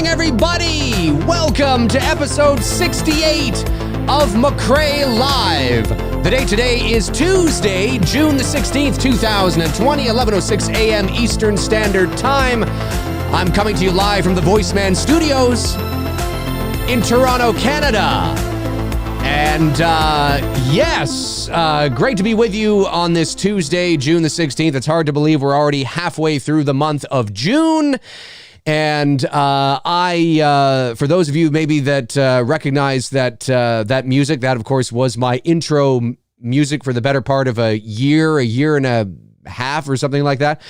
Everybody, welcome to episode 68 of MCRAE Live. The date today is Tuesday, June the 16th, 2020, 11:06 a.m. Eastern Standard Time. I'm coming to you live from the VoiceMann Studios in Toronto, Canada. And yes, great to be with you on this Tuesday, June the 16th. It's hard to believe we're already halfway through the month of June. And for those of you maybe that recognize that music, that of course was my intro music for the better part of a year and a half or something like that.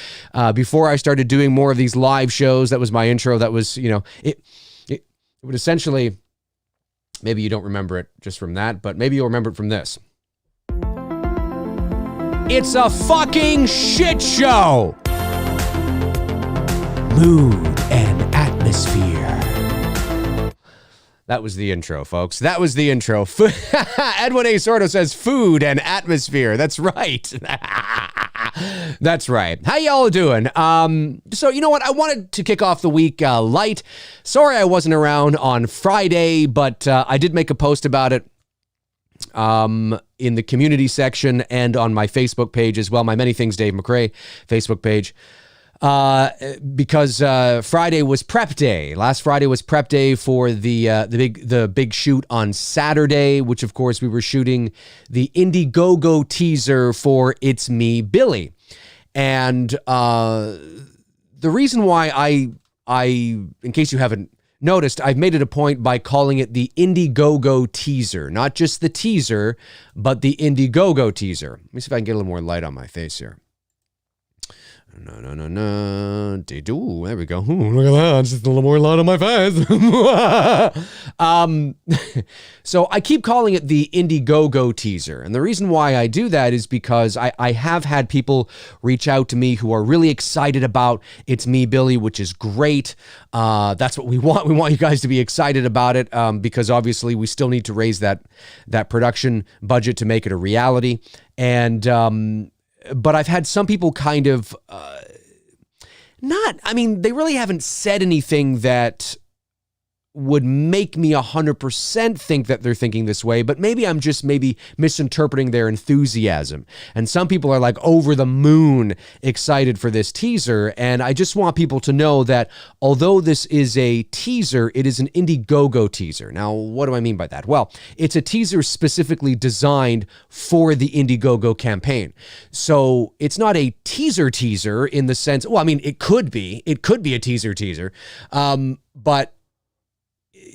Before I started doing more of these live shows, that was my intro. That was, it would essentially, maybe you don't remember it just from that, but maybe you'll remember it from this. It's a fucking shit show. Mood and atmosphere. That was the intro, folks. That was the intro. Edwin A. Sordo says food and atmosphere. That's right. That's right. How y'all doing? So you know what? I wanted to kick off the week light. Sorry I wasn't around on Friday, but I did make a post about it in the community section and on my Facebook page as well. My Many Things Dave McCrae Facebook page. Because Friday was prep day. Last Friday was prep day for the big shoot on Saturday, which of course we were shooting the Indiegogo teaser for It's Me, Billy. And the reason why I, in case you haven't noticed, I've made it a point by calling it the Indiegogo teaser, not just the teaser, but the Indiegogo teaser. Let me see if I can get a little more light on my face here. No. Ooh, there we go. Ooh, look at that. Just a little more light on my face. So I keep calling it the Indiegogo teaser. And the reason why I do that is because I have had people reach out to me who are really excited about It's Me, Billy, which is great. That's what we want. We want you guys to be excited about it because obviously we still need to raise that production budget to make it a reality. And but I've had some people kind of they really haven't said anything that would make me 100% think that they're thinking this way, but maybe I'm just misinterpreting their enthusiasm. And some people are like over the moon excited for this teaser. And I just want people to know that although this is a teaser, it is an Indiegogo teaser. Now, what do I mean by that? Well, it's a teaser specifically designed for the Indiegogo campaign. So it's not a teaser in the sense, well, I mean, it could be a teaser. But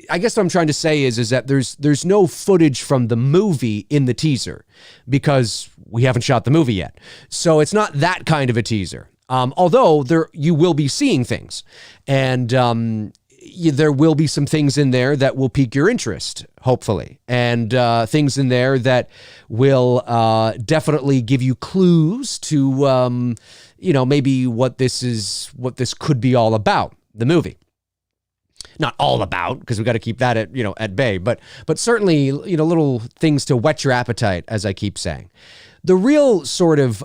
I guess what I'm trying to say is that there's no footage from the movie in the teaser because we haven't shot the movie yet. So it's not that kind of a teaser. Although you will be seeing things, and there will be some things in there that will pique your interest, hopefully, and things in there that will definitely give you clues to maybe what this could be all about, the movie. Not all about, because we got to keep that at bay, but certainly, little things to whet your appetite, as I keep saying. The real sort of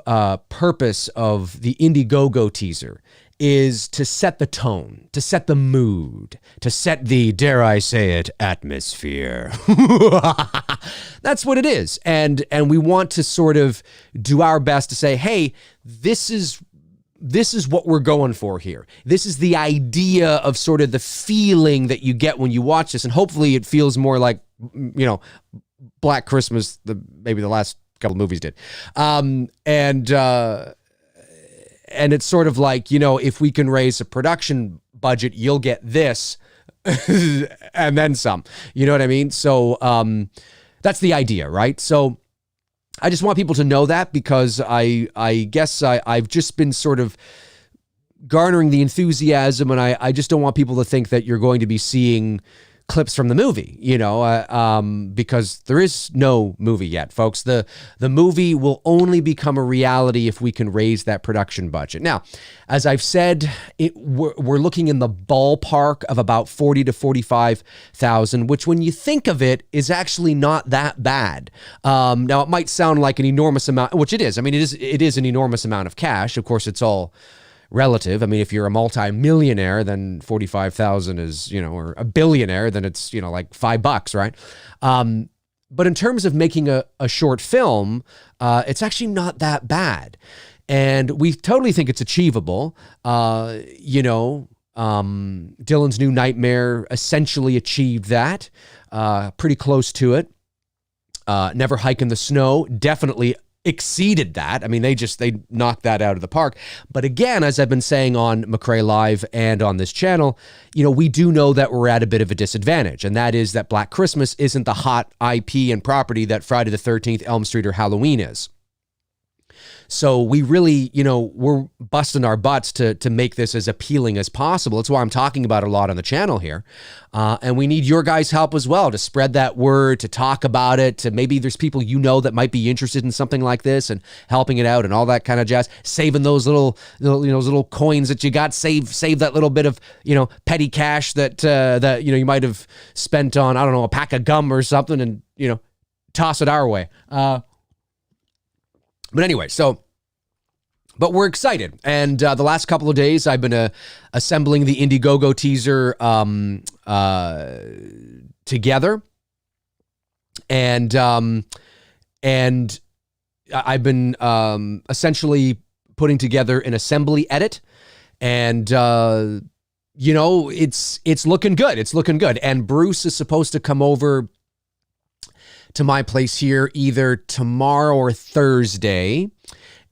purpose of the Indiegogo teaser is to set the tone, to set the mood, to set the, dare I say it, atmosphere. That's what it is. And we want to sort of do our best to say, hey, this is what we're going for here. This is the idea of sort of the feeling that you get when you watch this. And hopefully it feels more like you know, Black Christmas, maybe the last couple of movies did. And it's sort of like, you know, if we can raise a production budget, you'll get this and then some, you know what I mean? So that's the idea, right? So I just want people to know that, because I guess I've just been sort of garnering the enthusiasm, and I just don't want people to think that you're going to be seeing clips from the movie, you know, because there is no movie yet, folks. The movie will only become a reality if we can raise that production budget. Now, as I've said, we're looking in the ballpark of about 40 to 45,000, which, when you think of it, is actually not that bad. Now, it might sound like an enormous amount, which it is. I mean, it is an enormous amount of cash. Of course, it's all relative. I mean, if you're a multi-millionaire, then 45,000 is, you know, or a billionaire, then it's, you know, like $5, right? But in terms of making a short film, it's actually not that bad. And we totally think it's achievable. You know, Dylan's New Nightmare essentially achieved that, pretty close to it. Never Hike in the Snow definitely exceeded that. I mean, they knocked that out of the park. But again, as I've been saying on MCRAE Live and on this channel, you know, we do know that we're at a bit of a disadvantage, and that is that Black Christmas isn't the hot IP and property that Friday the 13th, Elm Street, or Halloween is. So we really, you know, we're busting our butts to make this as appealing as possible. That's why I'm talking about it a lot on the channel here. And we need your guys' help as well to spread that word, to talk about it, to maybe there's people you know that might be interested in something like this and helping it out and all that kind of jazz. Saving those little coins that you got. Save that little bit of, you know, petty cash that you know, you might have spent on, I don't know, a pack of gum or something, and, you know, toss it our way. But anyway, but we're excited. And the last couple of days, I've been assembling the Indiegogo teaser together. And I've been essentially putting together an assembly edit. And, you know, it's looking good. It's looking good. And Bruce is supposed to come over to my place here either tomorrow or Thursday,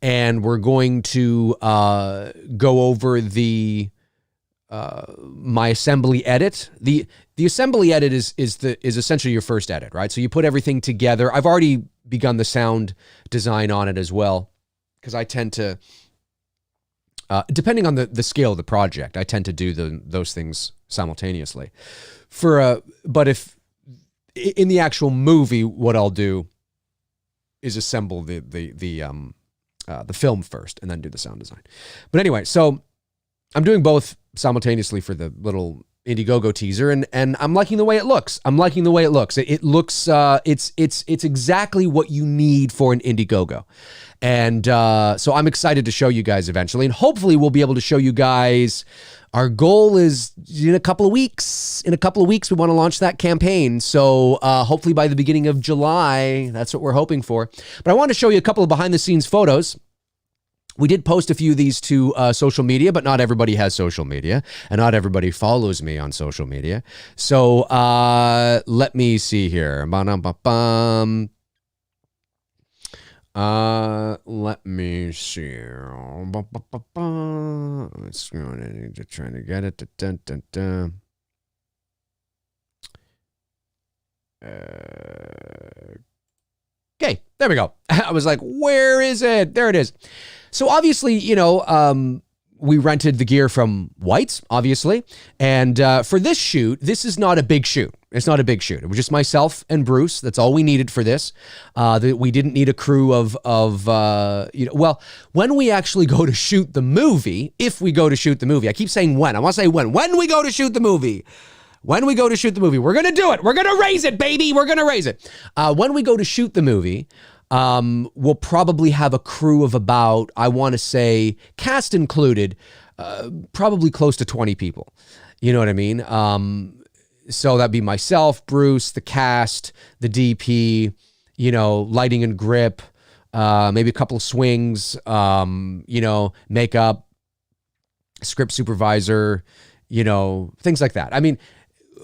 and we're going to go over my assembly edit. The assembly edit is essentially your first edit, right? So you put everything together. I've already begun the sound design on it as well, because I tend to, depending on the scale of the project, I tend to do those things simultaneously. But if in the actual movie, what I'll do is assemble the film first and then do the sound design. But anyway, so I'm doing both simultaneously for the little Indiegogo teaser, and I'm liking the way it looks. It looks it's exactly what you need for an Indiegogo. And so I'm excited to show you guys eventually, and hopefully we'll be able to show you guys. Our goal is in a couple of weeks. In a couple of weeks, we want to launch that campaign. So hopefully by the beginning of July, that's what we're hoping for. But I want to show you a couple of behind-the-scenes photos. We did post a few of these to social media, but not everybody has social media, and not everybody follows me on social media. So let me see here. Let me see. Let's go to trying to get it. Okay, there we go. I was like, where is it? There it is. So obviously, you know, we rented the gear from White's, obviously. And for this shoot, this is not a big shoot. It's not a big shoot. It was just myself and Bruce. That's all we needed for this. We didn't need a crew of you know, well, when we actually go to shoot the movie, if we go to shoot the movie, I keep saying when. I want to say when. When we go to shoot the movie. When we go to shoot the movie, we're going to do it. We're going to raise it, baby. We're going to raise it. When we go to shoot the movie, we'll probably have a crew of about, I want to say, cast included, probably close to 20 people. You know what I mean? So that'd be myself, Bruce, the cast, the DP, you know, lighting and grip, maybe a couple of swings, you know, makeup, script supervisor, you know, things like that. I mean,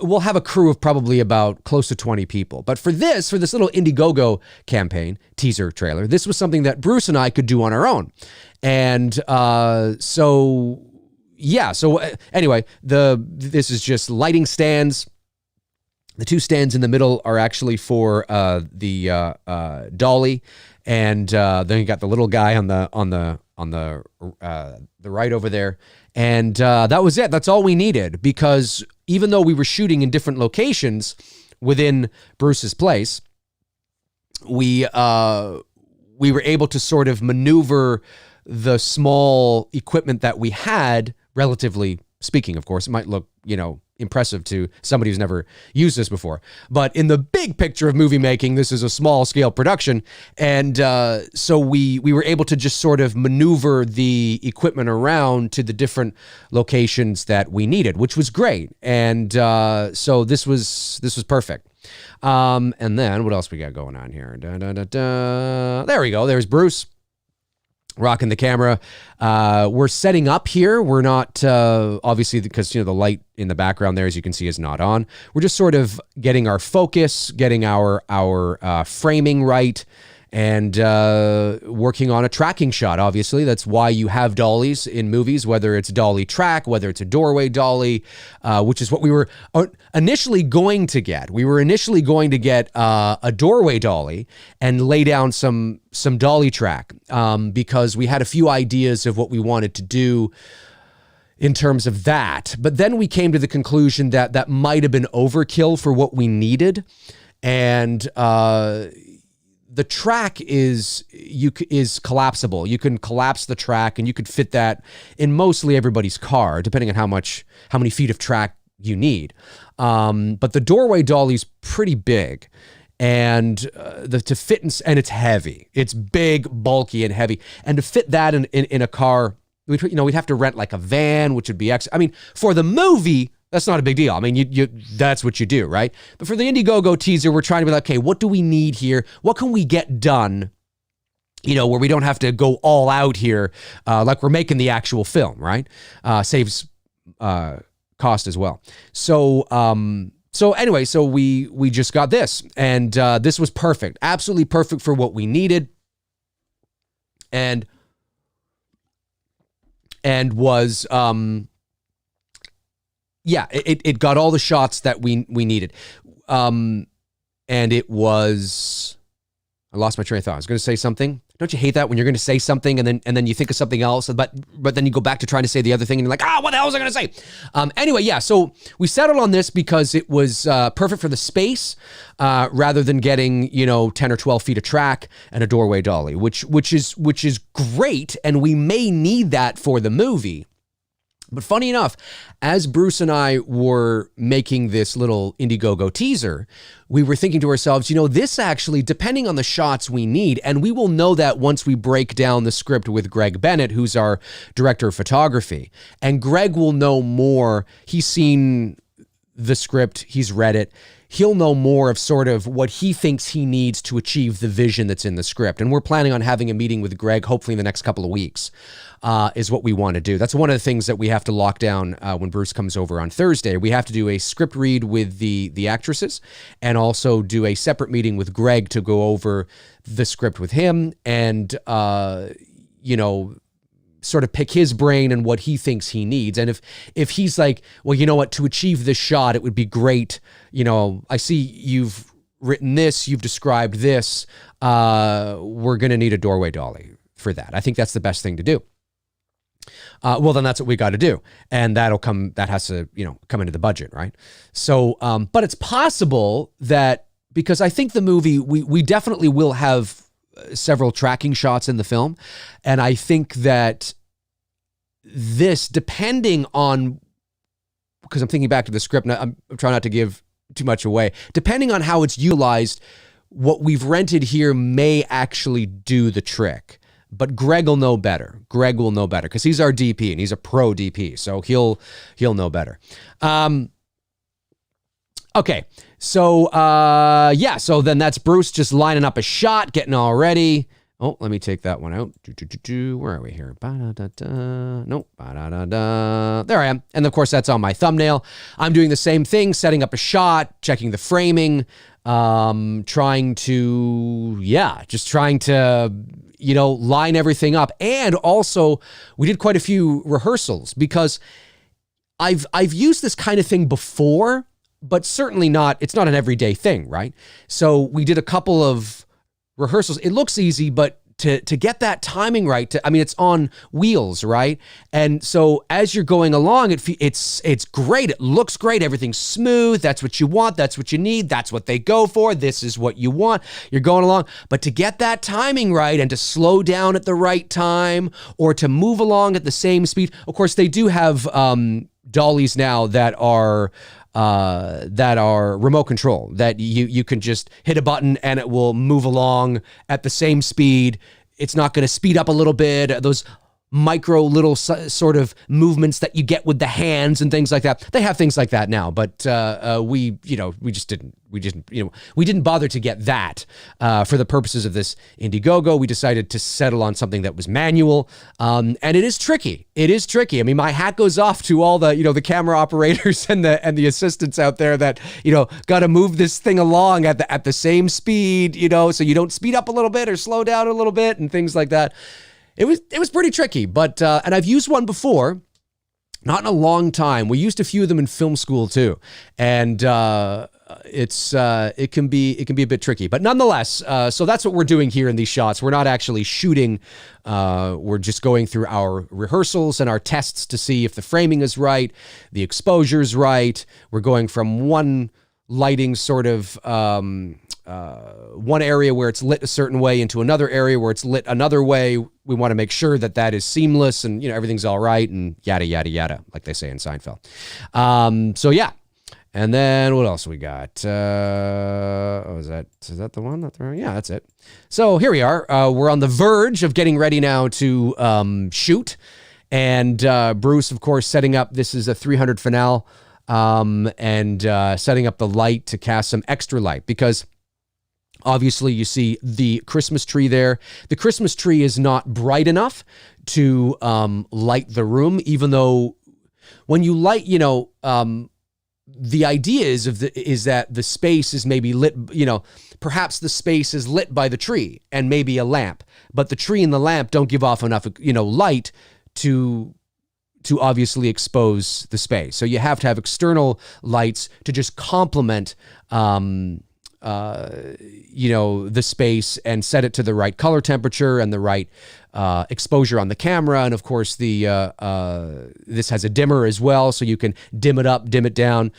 we'll have a crew of probably about close to 20 people. But for this little Indiegogo campaign, teaser trailer, this was something that Bruce and I could do on our own. And so anyway, this is just lighting stands. The two stands in the middle are actually for the dolly, and then you got the little guy on the right over there, and that was it. That's all we needed, because even though we were shooting in different locations within Bruce's place, we were able to sort of maneuver the small equipment that we had, relatively speaking. Of course, it might look, impressive to somebody who's never used this before. But in the big picture of movie making, this is a small scale production. And so we were able to just sort of maneuver the equipment around to the different locations that we needed, which was great. And so this was perfect. And then what else we got going on here? There we go. There's Bruce rocking the camera. We're setting up here. We're not, obviously, because, the light in the background there, as you can see, is not on. We're just sort of getting our focus, getting our framing right, and working on a tracking shot, obviously. That's why you have dollies in movies, whether it's dolly track, whether it's a doorway dolly, which is what we were initially going to get. We were initially going to get a doorway dolly and lay down some dolly track, because we had a few ideas of what we wanted to do in terms of that. But then we came to the conclusion that that might have been overkill for what we needed. And the track is collapsible. You can collapse the track, and you could fit that in mostly everybody's car, depending on how many feet of track you need. But the doorway dolly's pretty big, and to fit and it's heavy. It's big, bulky, and heavy. And to fit that in a car, we'd have to rent like a van, which would be for the movie, that's not a big deal. I mean, you that's what you do, right? But for the Indiegogo teaser, we're trying to be like, okay, what do we need here? What can we get done, where we don't have to go all out here, like we're making the actual film, right? Saves cost as well. So anyway, so we just got this, and this was perfect, absolutely perfect for what we needed, and was it got all the shots that we needed. And it was, I lost my train of thought. I was going to say something. Don't you hate that when you're going to say something and then you think of something else, but then you go back to trying to say the other thing and you're like, what the hell was I going to say? Anyway, yeah, so we settled on this because it was perfect for the space, rather than getting, 10 or 12 feet of track and a doorway dolly, which is great. And we may need that for the movie. But funny enough, as Bruce and I were making this little Indiegogo teaser, we were thinking to ourselves, this actually, depending on the shots we need, and we will know that once we break down the script with Greg Bennett, who's our director of photography. And Greg will know more. He's seen the script. He's read it. He'll know more of sort of what he thinks he needs to achieve the vision that's in the script. And we're planning on having a meeting with Greg, hopefully in the next couple of weeks, is what we want to do. That's one of the things that we have to lock down when Bruce comes over on Thursday. We have to do a script read with the actresses, and also do a separate meeting with Greg to go over the script with him, and, sort of pick his brain and what he thinks he needs. And if he's like, well, you know what, to achieve this shot, it would be great. I see you've written this, you've described this. We're going to need a doorway dolly for that. I think that's the best thing to do. Well, then that's what we got to do. And that has to, come into the budget, right? So, but it's possible that, because I think the movie, we definitely will have several tracking shots in the film. And I think that this, depending on, because I'm thinking back to the script, and I'm trying not to give too much away, depending on how it's utilized, what we've rented here may actually do the trick. But Greg will know better. Greg will know better because he's our DP and he's a pro DP. So he'll know better. Okay. So, so then that's Bruce just lining up a shot, getting all ready. Oh, let me take that one out. Where are we here? Nope. There I am. And of course, that's on my thumbnail. I'm doing the same thing, setting up a shot, checking the framing, trying to line everything up. And also, we did quite a few rehearsals because I've used this kind of thing before, but certainly it's not an everyday thing, right? So we did a couple of rehearsals. It looks easy, but to get that timing right, it's on wheels, right? And so as you're going along, it's great. It looks great. Everything's smooth. That's what you want. That's what you need. That's what they go for. This is what you want. You're going along. But to get that timing right and to slow down at the right time or to move along at the same speed, of course, they do have dollies now that are remote control, that you can just hit a button and it will move along at the same speed. It's not going to speed up a little bit. Those micro little sort of movements that you get with the hands and things like that. They have things like that now, but we didn't bother to get that for the purposes of this Indiegogo. We decided to settle on something that was manual, and it is tricky. It is tricky. I mean, my hat goes off to all the the camera operators and the assistants out there that got to move this thing along at the same speed, so you don't speed up a little bit or slow down a little bit and things like that. It was pretty tricky, but and I've used one before, not in a long time. We used a few of them in film school too, and it can be a bit tricky, but nonetheless. So that's what we're doing here in these shots. We're not actually shooting. We're just going through our rehearsals and our tests to see if the framing is right, the exposure's right. We're going from one lighting sort of one area where it's lit a certain way into another area where it's lit another way. We want to make sure that is seamless and everything's all right and yada yada yada, like they say in Seinfeld. So yeah, and then what else we got? Is that the one? Yeah, that's it. So here we are. We're on the verge of getting ready now to shoot, and Bruce, of course, setting up. This is a 300 finale, and setting up the light to cast some extra light because. Obviously, you see the Christmas tree there. The Christmas tree is not bright enough to light the room, even though when you light, the idea is that the space is maybe lit, perhaps the space is lit by the tree and maybe a lamp, but the tree and the lamp don't give off enough, light to obviously expose the space. So you have to have external lights to just complement the space and set it to the right color temperature and the right exposure on the camera. And of course, this has a dimmer as well, so you can dim it up, dim it down.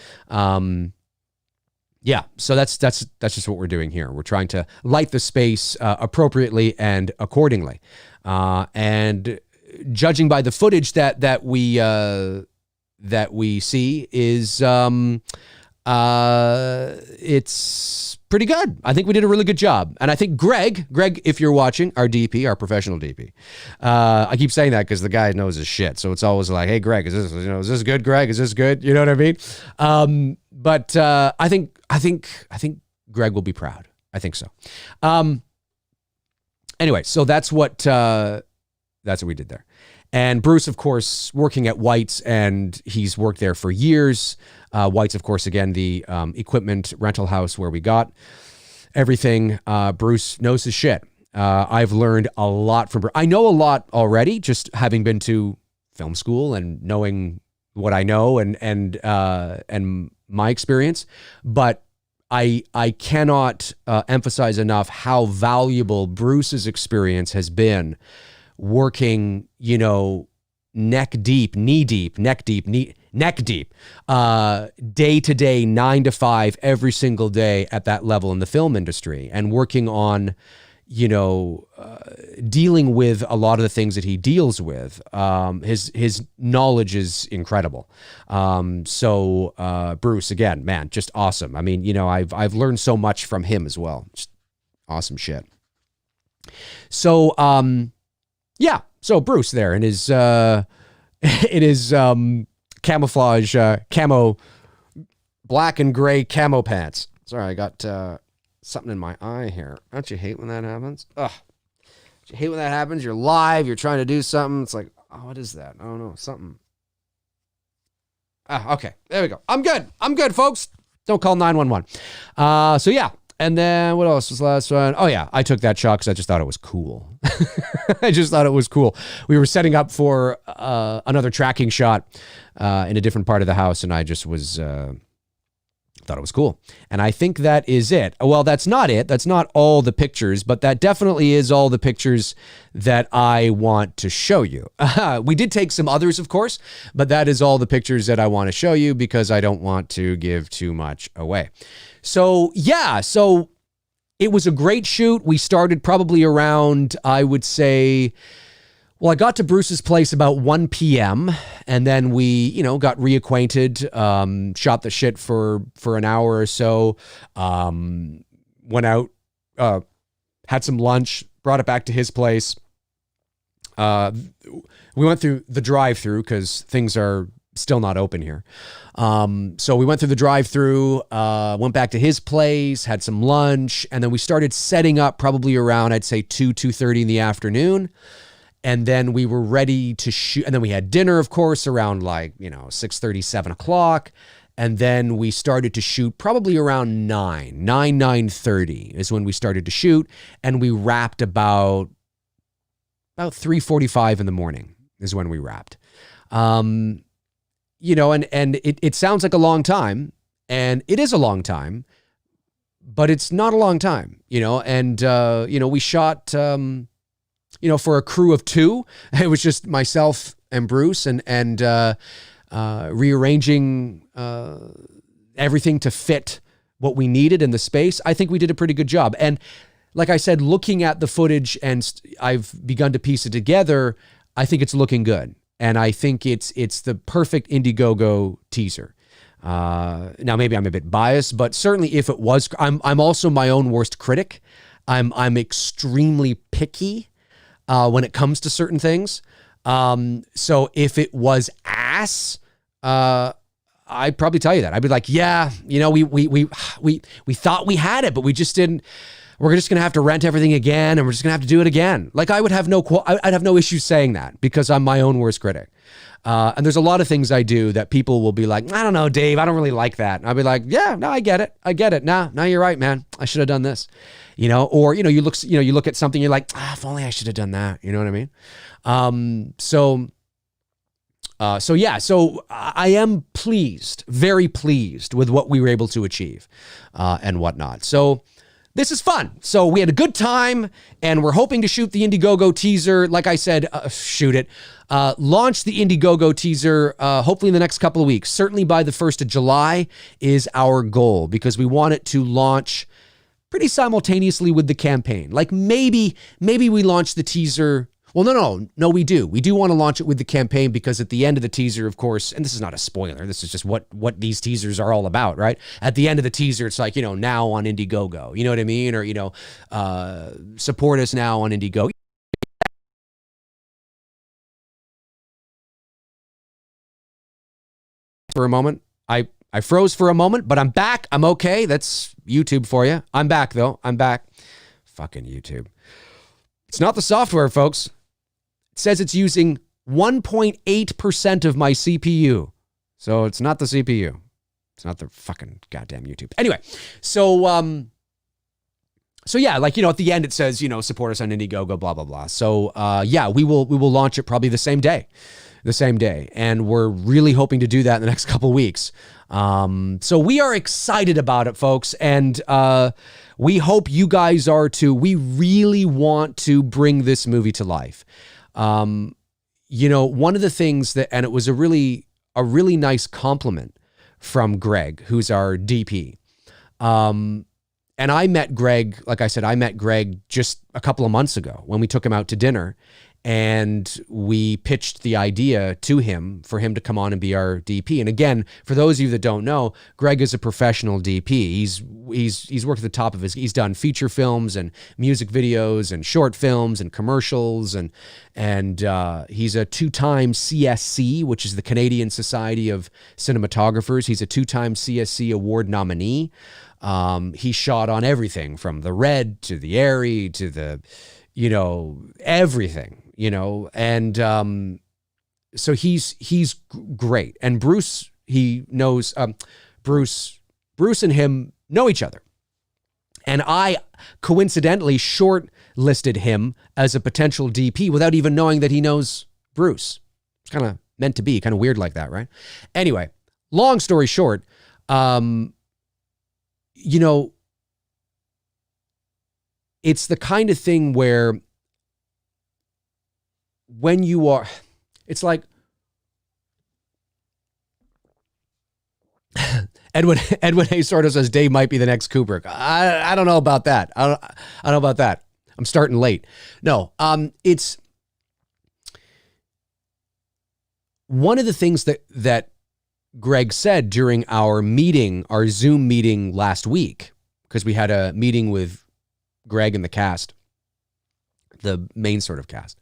Yeah, so that's just what we're doing here. We're trying to light the space appropriately and accordingly. And judging by the footage that we see is it's pretty good. I think we did a really good job. And I think Greg, if you're watching, our DP, our professional DP. I keep saying that because the guy knows his shit. So it's always like, hey, Greg, is this good, Greg? Is this good? You know what I mean? But I think Greg will be proud. I think so. Anyway, so that's what we did there. And Bruce, of course, working at White's, and he's worked there for years. White's, of course, again, the equipment rental house where we got everything. Bruce knows his shit. I've learned a lot from Bruce. I know a lot already, just having been to film school and knowing what I know and my experience. But I cannot emphasize enough how valuable Bruce's experience has been working, neck deep, day to day, 9 to 5, every single day at that level in the film industry, and working on, dealing with a lot of the things that he deals with. His knowledge is incredible. So Bruce, again, man, just awesome. I mean, I've learned so much from him as well. Just awesome shit. So, yeah. So Bruce there in his camouflage camo, black and gray camo pants. Sorry, I got something in my eye here. Don't you hate when that happens? Ugh. You hate when that happens. You're live. You're trying to do something. It's like, oh, what is that? I don't know. Something. Okay. There we go. I'm good, folks. Don't call 911. So yeah. And then what else was the last one? Oh yeah, I took that shot because I just thought it was cool. I just thought it was cool. We were setting up for another tracking shot in a different part of the house, and I just was thought it was cool. And I think that is it. Well, that's not it. That's not all the pictures, but that definitely is all the pictures that I want to show you. We did take some others, of course, but that is all the pictures that I want to show you because I don't want to give too much away. So yeah, so it was a great shoot. We started probably around, I would say, well, I got to Bruce's place about 1 p.m. and then we, got reacquainted, shot the shit for an hour or so, went out, had some lunch, brought it back to his place. We went through the drive-through because things are still not open here. So we went through the drive-through, went back to his place, had some lunch, and then we started setting up probably around, I'd say 2:30 in the afternoon. And then we were ready to shoot. And then we had dinner, of course, around 6:30, 7 o'clock. And then we started to shoot probably around 9:30 is when we started to shoot. And we wrapped about 3:45 in the morning is when we wrapped. And it sounds like a long time, and it is a long time, but it's not a long time, and, we shot, for a crew of 2, it was just myself and Bruce and rearranging, everything to fit what we needed in the space. I think we did a pretty good job. And like I said, looking at the footage and I've begun to piece it together, I think it's looking good. And I think it's the perfect Indiegogo teaser. Now maybe I'm a bit biased, but certainly if it was, I'm also my own worst critic. I'm extremely picky when it comes to certain things. So if it was ass, I'd probably tell you that. I'd be like, yeah, we thought we had it, but we just didn't. We're just going to have to rent everything again, and we're just going to have to do it again. Like I'd have no issue saying that because I'm my own worst critic. And there's a lot of things I do that people will be like, I don't know, Dave, I don't really like that. And I'll be like, yeah, no, I get it. Nah, you're right, man. I should have done this, or, you look at something, you're like, if only I should have done that. You know what I mean? So I am pleased, very pleased with what we were able to achieve, and whatnot. So this is fun. So we had a good time, and we're hoping to shoot the Indiegogo teaser. Like I said, launch the Indiegogo teaser, hopefully in the next couple of weeks. Certainly by the 1st of July is our goal because we want it to launch pretty simultaneously with the campaign. Like maybe we launch the teaser. Well, no, we do. We do want to launch it with the campaign because at the end of the teaser, of course, and this is not a spoiler, this is just what these teasers are all about, right? At the end of the teaser, it's like, now on Indiegogo, you know what I mean? Or, support us now on Indiegogo. For a moment, I froze for a moment, but I'm back. I'm okay. That's YouTube for you. I'm back, though. I'm back. Fucking YouTube. It's not the software, folks. It says it's using 1.8% of my CPU. So it's not the CPU. It's not the fucking goddamn YouTube. Anyway, so yeah, at the end it says, support us on Indiegogo, blah, blah, blah. So yeah, we will launch it probably the same day. And we're really hoping to do that in the next couple of weeks. So we are excited about it, folks. And we hope you guys are too. We really want to bring this movie to life. One of the things that, and it was a really nice compliment from Greg, who's our DP. And I met Greg, like I said, just a couple of months ago when we took him out to dinner. And we pitched the idea to him for him to come on and be our DP. And again, for those of you that don't know, Greg is a professional DP. He's worked at the top of he's done feature films and music videos and short films and commercials. And he's a 2-time CSC, which is the Canadian Society of Cinematographers. He's a 2-time CSC award nominee. He shot on everything from The Red to The Airy to the everything, and so he's great. And Bruce, he knows, Bruce and him know each other. And I coincidentally shortlisted him as a potential DP without even knowing that he knows Bruce. It's kind of meant to be, kind of weird like that, right? Anyway, long story short, it's the kind of thing where when you are, it's like, Edwin Hayes sort of says Dave might be the next Kubrick. I don't know about that. I don't know about that. I'm starting late. No, it's one of the things that Greg said during our Zoom meeting last week, because we had a meeting with Greg and the cast, the main sort of cast.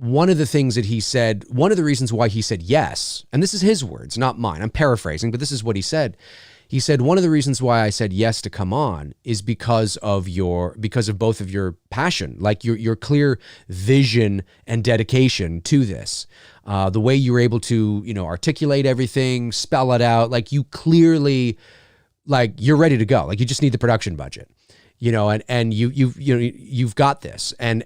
One of the things that he said, one of the reasons why he said yes, and this is his words, not mine, I'm paraphrasing, but this is what he said. He said, one of the reasons why I said yes to come on is because of both of your passion, like your clear vision and dedication to this. The way you were able to, articulate everything, spell it out, like you clearly, like you're ready to go. Like you just need the production budget, and you've got this. And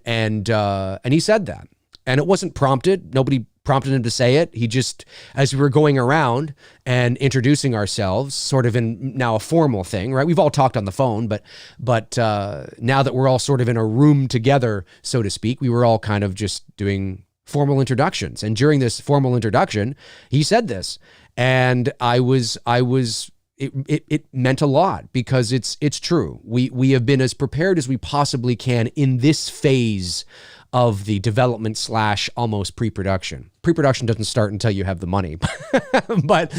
he said that. And it wasn't prompted. Nobody prompted him to say it. He just, as we were going around and introducing ourselves, sort of in now a formal thing, right? We've all talked on the phone, but now that we're all sort of in a room together, so to speak, we were all kind of just doing formal introductions. And during this formal introduction, he said this, and it meant a lot because it's true. We have been as prepared as we possibly can in this phase of the development / almost pre-production. Pre-production doesn't start until you have the money, but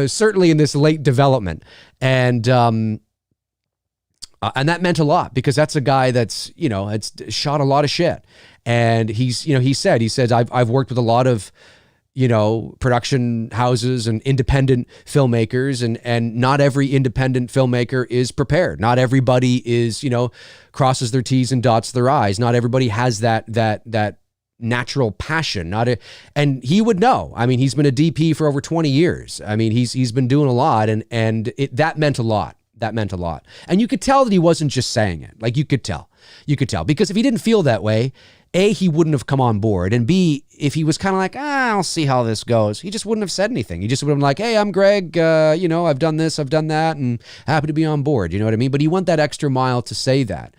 certainly in this late development. And that meant a lot because that's a guy that's, it's shot a lot of shit. And he says, I've worked with a lot of, production houses and independent filmmakers, and not every independent filmmaker is prepared. Not everybody is, crosses their T's and dots their I's. Not everybody has that natural passion. And he would know. I mean, he's been a DP for over 20 years. I mean, he's been doing a lot, and that meant a lot. That meant a lot. And you could tell that he wasn't just saying it. Like you could tell because if he didn't feel that way, A, he wouldn't have come on board. And B, if he was kind of like, I'll see how this goes, he just wouldn't have said anything. He just would have been like, hey, I'm Greg, I've done this, I've done that, and happy to be on board. You know what I mean? But he went that extra mile to say that,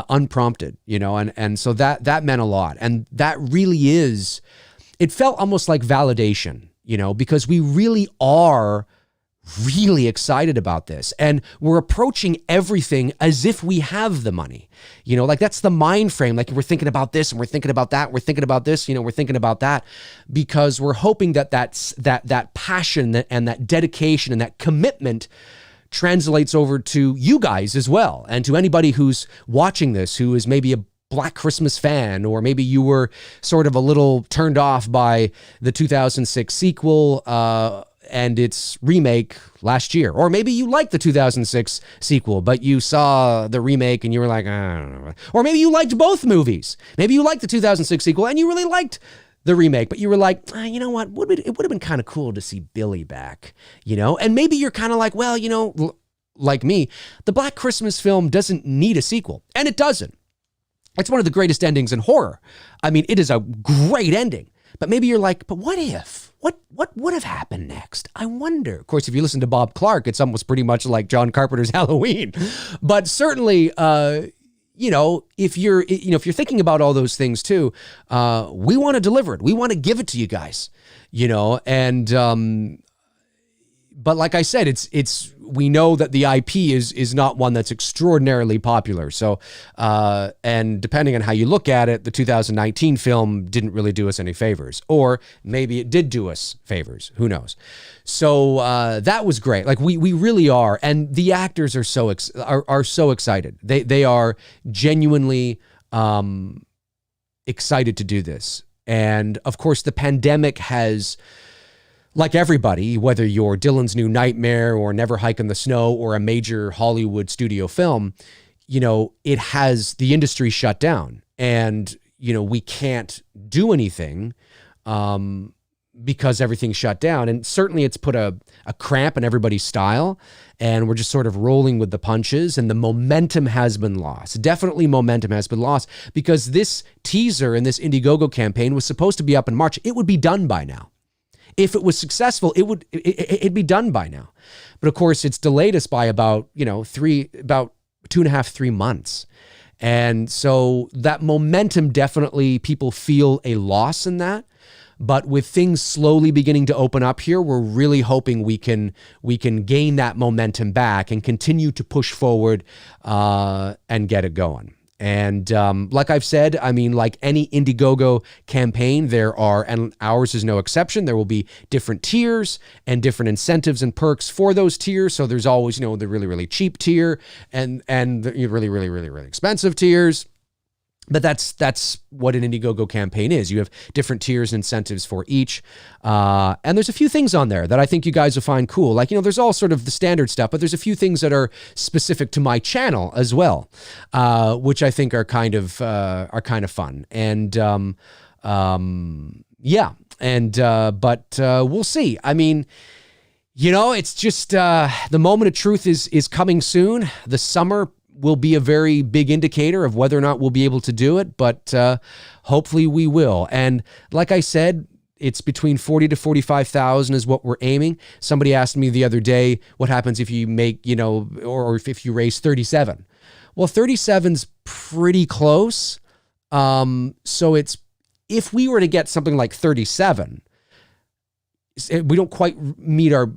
unprompted, and so that meant a lot. And that really is, it felt almost like validation, because we really are really excited about this, and we're approaching everything as if we have the money, like that's the mind frame. Like we're thinking about this and we're thinking about that, we're thinking about this, we're thinking about that, because we're hoping that that passion and that dedication and that commitment translates over to you guys as well, and to anybody who's watching this who is maybe a Black Christmas fan, or maybe you were sort of a little turned off by the 2006 sequel and its remake last year. Or maybe you liked the 2006 sequel, but you saw the remake and you were like, I don't know. Or maybe you liked both movies. Maybe you liked the 2006 sequel and you really liked the remake, but you were like, you know what? It would have been kind of cool to see Billy back, And maybe you're kind of like, well, like me, the Black Christmas film doesn't need a sequel. And it doesn't. It's one of the greatest endings in horror. I mean, it is a great ending. But maybe you're like, but what if? What would have happened next? I wonder. Of course, if you listen to Bob Clark, it's almost pretty much like John Carpenter's Halloween. But certainly, if you're thinking about all those things too, we want to deliver it. We want to give it to you guys, and but like I said, it's we know that the IP is not one that's extraordinarily popular. So, and depending on how you look at it, the 2019 film didn't really do us any favors, or maybe it did do us favors. Who knows? So that was great. Like we really are, and the actors are so excited. They are genuinely excited to do this, and of course, the pandemic has, like everybody, whether you're Dylan's New Nightmare or Never Hike in the Snow or a major Hollywood studio film, the industry shut down, and, we can't do anything because everything's shut down. And certainly it's put a cramp in everybody's style, and we're just sort of rolling with the punches, and the momentum has been lost. Definitely momentum has been lost, because this teaser and this Indiegogo campaign was supposed to be up in March. It would be done by now. If it was successful, it'd be done by now. But of course, it's delayed us by about 2.5, 3 months. And so that momentum, definitely people feel a loss in that. But with things slowly beginning to open up here, we're really hoping we can gain that momentum back and continue to push forward and get it going. And like I've said, I mean, like any Indiegogo campaign, and ours is no exception, there will be different tiers and different incentives and perks for those tiers. So there's always, the really, really cheap tier and the really, really, really, really expensive tiers. But that's what an Indiegogo campaign is. You have different tiers and incentives for each. And there's a few things on there that I think you guys will find cool. Like, there's all sort of the standard stuff, but there's a few things that are specific to my channel as well, which I think are kind of fun. And but we'll see. I mean, it's just the moment of truth is coming soon. The summer will be a very big indicator of whether or not we'll be able to do it, but hopefully we will. And like I said, it's between 40 to 45,000 is what we're aiming. Somebody asked me the other day, what happens if you make, or if you raise 37? Well, 37's pretty close. So if we were to get something like 37, we don't quite meet our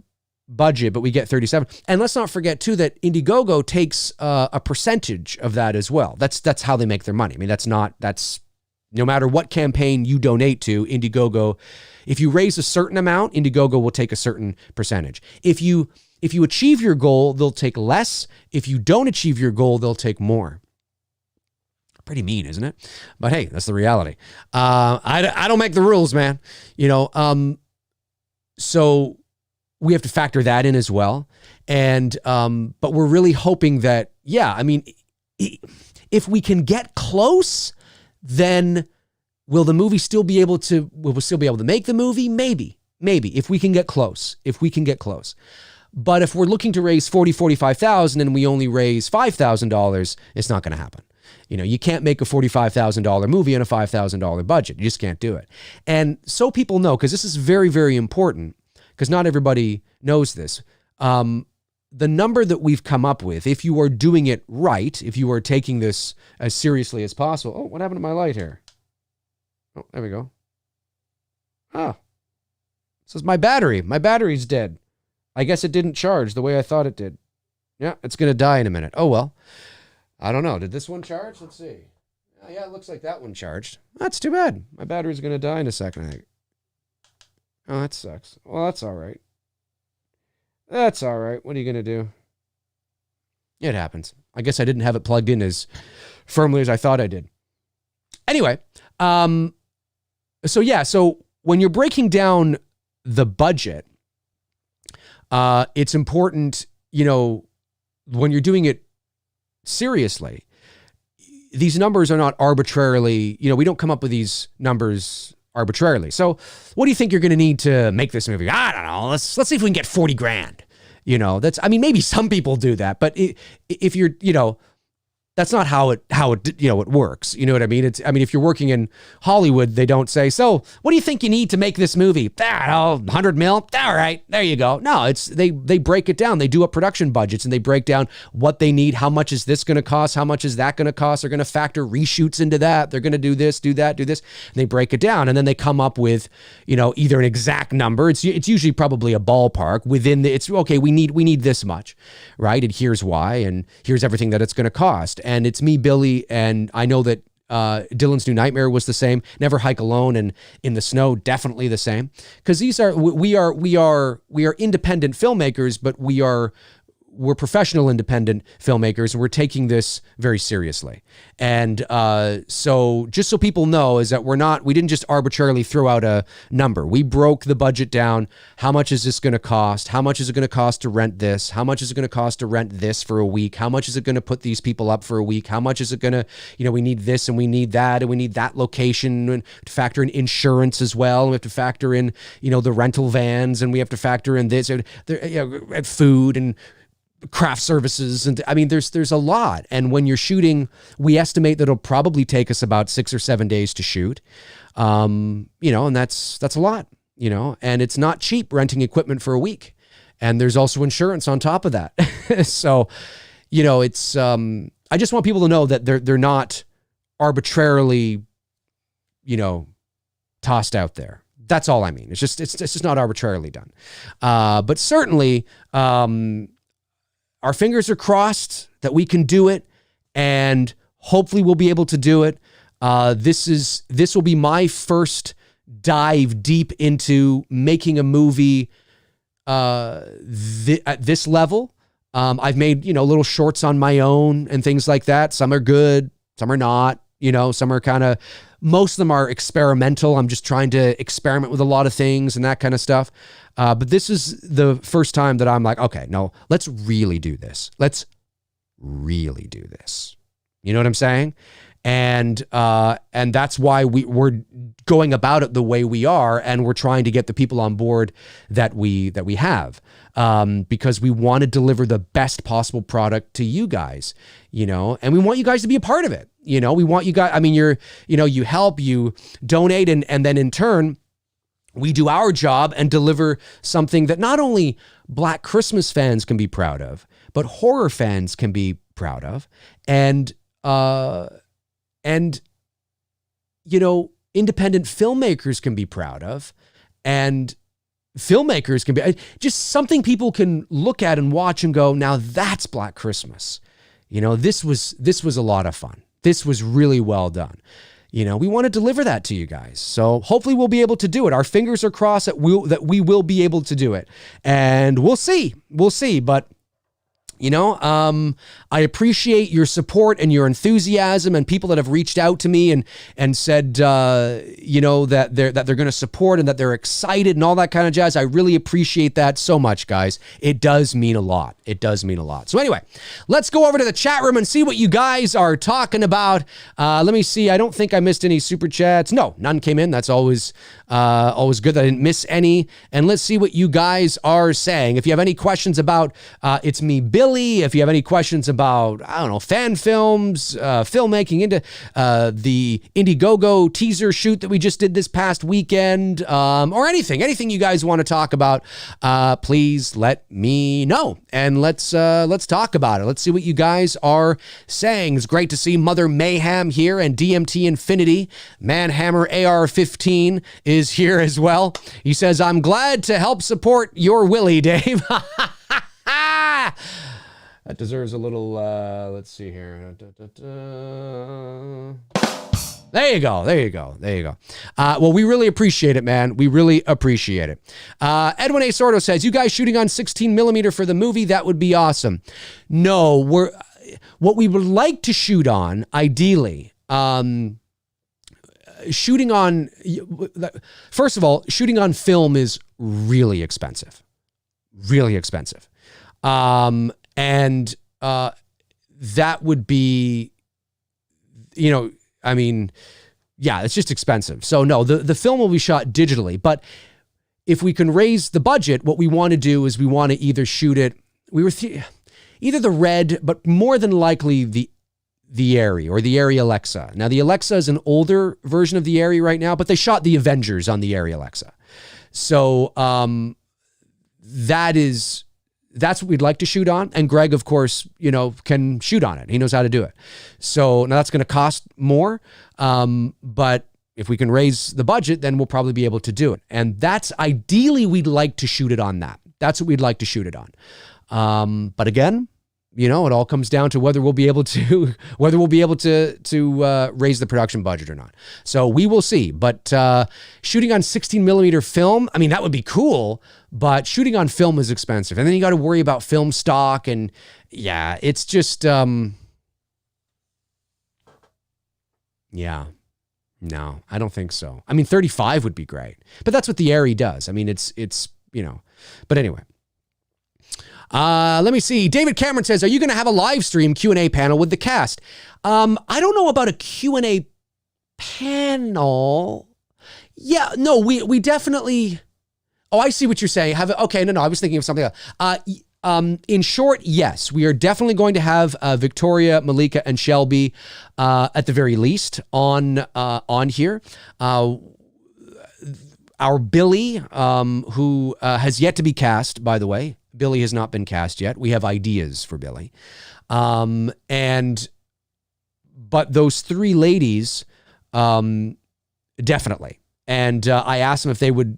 budget, but we get 37. And let's not forget too that Indiegogo takes a percentage of that as well. That's how they make their money. I mean, that's no matter what campaign you donate to, Indiegogo, if you raise a certain amount, Indiegogo will take a certain percentage. If you achieve your goal, they'll take less. If you don't achieve your goal, they'll take more. Pretty mean, isn't it? But hey, that's the reality. I don't make the rules, man. So we have to factor that in as well. And, but we're really hoping that, if we can get close, then will the movie still be able to, will we still be able to make the movie? Maybe, if we can get close, But if we're looking to raise 45,000 and we only raise $5,000, it's not going to happen. You can't make a $45,000 movie on a $5,000 budget. You just can't do it. And so people know, because this is very, very important, because not everybody knows this. The number that we've come up with, if you are doing it right, if you are taking this as seriously as possible. Oh, what happened to my light here? Oh, there we go. Oh, this is my battery. My battery's dead. I guess it didn't charge the way I thought it did. Yeah, it's going to die in a minute. Oh, well. I don't know. Did this one charge? Let's see. Oh, yeah, it looks like that one charged. That's too bad. My battery's going to die in a second, I think. Oh, that sucks. Well, that's all right. That's all right. What are you going to do? It happens. I guess I didn't have it plugged in as firmly as I thought I did. Anyway, so when you're breaking down the budget, it's important, when you're doing it seriously, these numbers are not arbitrarily, we don't come up with these numbers arbitrarily. So what do you think you're going to need to make this movie? I don't know. Let's see if we can get 40 grand. Maybe some people do that, but if you're, that's not how it works. You know what I mean? If you're working in Hollywood, they don't say, so what do you think you need to make this movie? 100 mil. All right, there you go. No, they break it down. They do up production budgets and they break down what they need. How much is this going to cost? How much is that going to cost? They're going to factor reshoots into that. They're going to do this, do that, do this. And they break it down. And then they come up with, either an exact number. It's usually probably a ballpark within it's okay. We need this much, right? And here's why, and here's everything that it's going to cost. And it's me, Billy, and I know that Dylan's New Nightmare was the same. Never Hike Alone and In the Snow, definitely the same. Because we are independent filmmakers, but we are we're professional independent filmmakers, and we're taking this very seriously. And so just so people know is that we didn't just arbitrarily throw out a number. We broke the budget down. How much is this going to cost? How much is it going to cost to rent this? How much is it going to cost to rent this for a week? How much is it going to put these people up for a week? How much is it going to, we need this and we need that and we need that location, and to factor in insurance as well. And we have to factor in, the rental vans, and we have to factor in this and food and craft services. And I mean, there's a lot. And when you're shooting, we estimate that it'll probably take us about 6 or 7 days to shoot. And that's a lot, and it's not cheap renting equipment for a week. And there's also insurance on top of that. So, it's, I just want people to know that they're not arbitrarily, tossed out there. That's all I mean. It's just not arbitrarily done. But certainly, our fingers are crossed that we can do it, and hopefully we'll be able to do it. This will be my first dive deep into making a movie at this level. I've made, little shorts on my own and things like that. Some are good, some are not, some are most of them are experimental. I'm just trying to experiment with a lot of things and that kind of stuff. But this is the first time that I'm like, okay, no, let's really do this. Let's really do this. You know what I'm saying? And that's why we're going about it the way we are, and we're trying to get the people on board that we have, because we want to deliver the best possible product to you guys, and we want you guys to be a part of it. We want you guys. I mean, you help, you donate, and then in turn, we do our job and deliver something that not only Black Christmas fans can be proud of, but horror fans can be proud of, and independent filmmakers can be proud of, and filmmakers can be just something people can look at and watch and go, now that's Black Christmas. This was a lot of fun. This was really well done. We want to deliver that to you guys. So hopefully we'll be able to do it. Our fingers are crossed that we will be able to do it. And we'll see. But I appreciate your support and your enthusiasm, and people that have reached out to me and said, that they're going to support and that they're excited and all that kind of jazz. I really appreciate that so much, guys. It does mean a lot. It does mean a lot. So anyway, let's go over to the chat room and see what you guys are talking about. Let me see. I don't think I missed any super chats. No, none came in. That's always good that I didn't miss any. And let's see what you guys are saying. If you have any questions about It's Me, Billy, if you have any questions about, fan films, filmmaking, into the Indiegogo teaser shoot that we just did this past weekend, or anything you guys want to talk about, please let me know, and let's talk about it. Let's see what you guys are saying. It's great to see Mother Mayhem here, and DMT Infinity, Manhammer AR-15 is here as well. He says, I'm glad to help support your Willie, Dave. That deserves a little, let's see here. There you go. Well, we really appreciate it, man. We really appreciate it. Edwin A. Sordo says, you guys shooting on 16 millimeter for the movie? That would be awesome. No, what we would like to shoot on, ideally, shooting on, first of all, shooting on film is really expensive. And that would be, it's just expensive. So no, the film will be shot digitally, but if we can raise the budget, what we want to do is we want to either shoot it, either the Red, but more than likely the Arri or the Arri Alexa. Now the Alexa is an older version of the Arri right now, but they shot the Avengers on the Arri Alexa. So that's what we'd like to shoot on. And Greg, of course, can shoot on it. He knows how to do it. So now that's going to cost more. But if we can raise the budget, then we'll probably be able to do it. And that's ideally, we'd like to shoot it on that. That's what we'd like to shoot it on. But again, it all comes down to whether we'll be able to raise the production budget or not. So we will see. But shooting on 16 millimeter film, I mean, that would be cool, but shooting on film is expensive. And then you got to worry about film stock. And yeah, it's just, no, I don't think so. I mean, 35 would be great, but that's what the ARRI does. I mean, it's, but anyway. Let me see. David Cameron says, are you going to have a live stream Q&A panel with the cast? I don't know about a Q&A panel. Yeah, no, we definitely, oh, I see what you're saying. Okay, no, I was thinking of something else. In short, yes, we are definitely going to have Victoria, Malika, and Shelby at the very least on here. Our Billy, who has yet to be cast, by the way. Billy has not been cast yet. We have ideas for Billy. But those three ladies, definitely. And I asked them if they would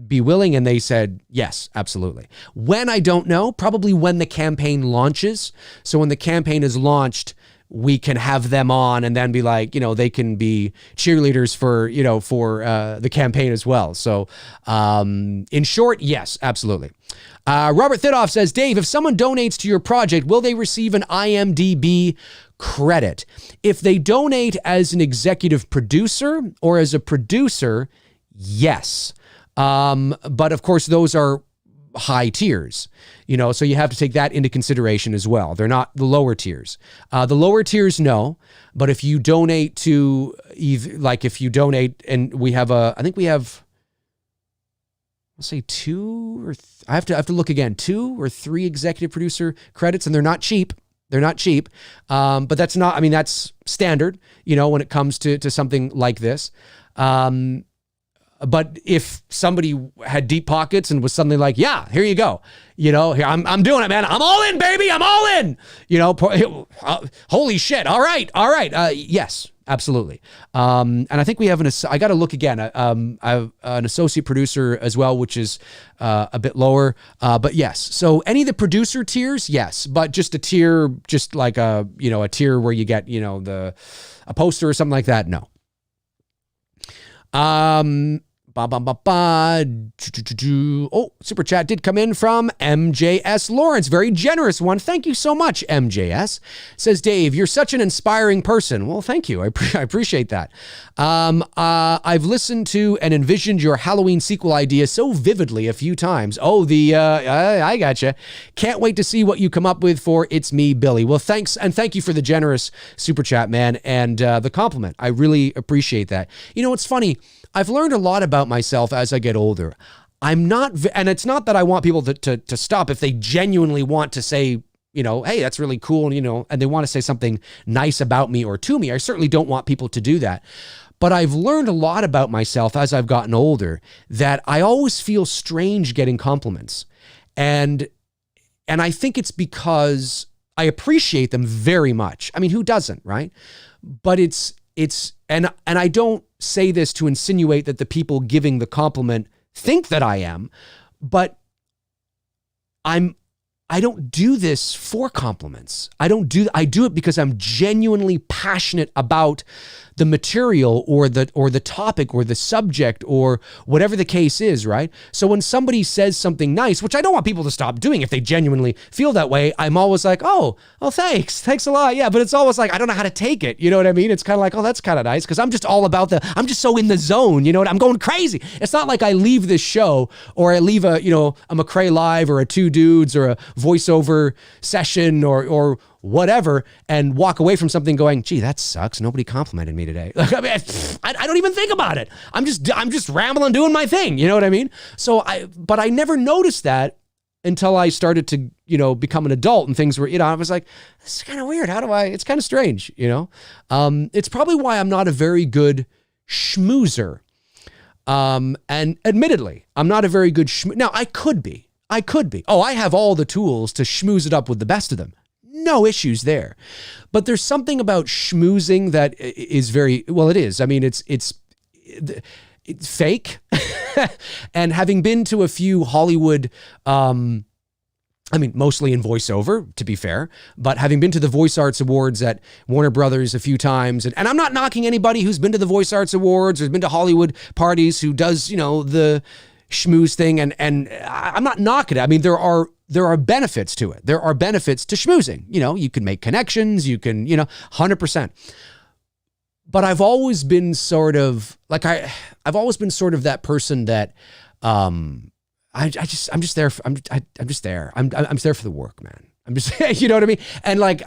be willing, and they said, yes, absolutely. When, I don't know, probably when the campaign launches. So when the campaign is launched, we can have them on and then be like, they can be cheerleaders for the campaign as well. So in short, yes, absolutely. Robert Thidoff says, Dave, if someone donates to your project, will they receive an IMDb credit? If they donate as an executive producer or as a producer, yes. But of course, those are high tiers, so you have to take that into consideration as well. They're not the lower tiers. The lower tiers, no. But if you donate to and we have let's say I have to look again, 2 or 3 executive producer credits, and they're not cheap. But that's not, that's standard, when it comes to something like this. But if somebody had deep pockets and was suddenly like, yeah, here you go, here, I'm doing it, man. I'm all in, baby. I'm all in, holy shit. All right. Yes, absolutely. And I think we have I got to look again. I have an associate producer as well, which is a bit lower. But yes, so any of the producer tiers, yes, but just a tier, just like a tier where you get, a poster or something like that. No. Oh, super chat did come in from MJS Lawrence. Very generous one. Thank you so much, MJS. Says, Dave, you're such an inspiring person. Well, thank you. I appreciate that. I've listened to and envisioned your Halloween sequel idea so vividly a few times. Oh, I gotcha. Can't wait to see what you come up with for It's Me, Billy. Well, thanks. And thank you for the generous super chat, man. And the compliment. I really appreciate that. It's funny. I've learned a lot about myself as I get older. I'm not, and it's not that I want people to stop if they genuinely want to say, hey, that's really cool, and they want to say something nice about me or to me. I certainly don't want people to do that. But I've learned a lot about myself as I've gotten older that I always feel strange getting compliments. And I think it's because I appreciate them very much. I mean, who doesn't, right? But and I don't say this to insinuate that the people giving the compliment think that I am, but I don't do this for compliments. I do it because I'm genuinely passionate about the material or the topic or the subject or whatever the case is, right? So when somebody says something nice, which I don't want people to stop doing if they genuinely feel that way, I'm always like, oh, thanks a lot. Yeah, but it's always like, I don't know how to take it. You know what I mean? It's kind of like, oh, that's kind of nice because I'm just all about I'm just so in the zone, I'm going crazy. It's not like I leave this show or I leave a MCRAE Live or a Two Dudes or a voiceover session or whatever and walk away from something going, gee, that sucks. Nobody complimented me today. Like, I don't even think about it. I'm just rambling, doing my thing. You know what I mean? But I never noticed that until I started to, become an adult and things were, I was like, this is kind of weird. It's kind of strange, It's probably why I'm not a very good schmoozer. And admittedly, I'm not a very good Now, I could be. Oh, I have all the tools to schmooze it up with the best of them. No issues there. But there's something about schmoozing that is very, well, it is. I mean, it's fake. And having been to a few Hollywood I mean, mostly in voiceover, to be fair, but having been to the Voice Arts Awards at Warner Brothers a few times, and I'm not knocking anybody who's been to the Voice Arts Awards or has been to Hollywood parties who does, the schmooze thing, and I'm not knocking it. I mean, there are benefits to it. There are benefits to schmoozing. You can make connections, you can, 100%. But I've always been sort of like, I've always been sort of that person that, I'm just there. I'm just there. I'm there for the work, man. I'm just, you know what I mean? And like,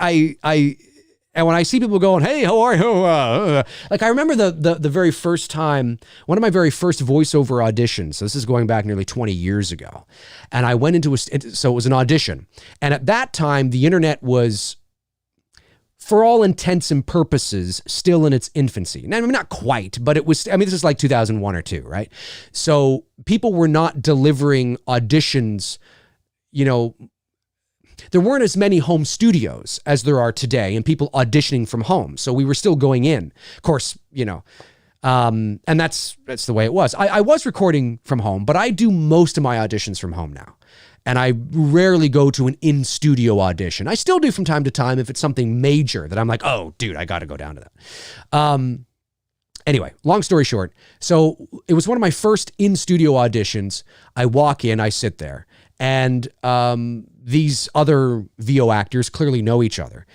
and when I see people going, hey, how are you? Like I remember the very first time, one of my very first voiceover auditions. So this is going back nearly 20 years ago. And I went into so it was an audition. And at that time, the internet was, for all intents and purposes, still in its infancy. Now, I mean, not quite, but it was, this is like 2001 or 2, right? So people were not delivering auditions, there weren't as many home studios as there are today and people auditioning from home. So we were still going in. Of course, and that's the way it was. I was recording from home, but I do most of my auditions from home now. And I rarely go to an in-studio audition. I still do from time to time if it's something major that I'm like, oh, dude, I got to go down to that. Anyway, long story short. So it was one of my first in-studio auditions. I walk in, I sit there, and these other VO actors clearly know each other.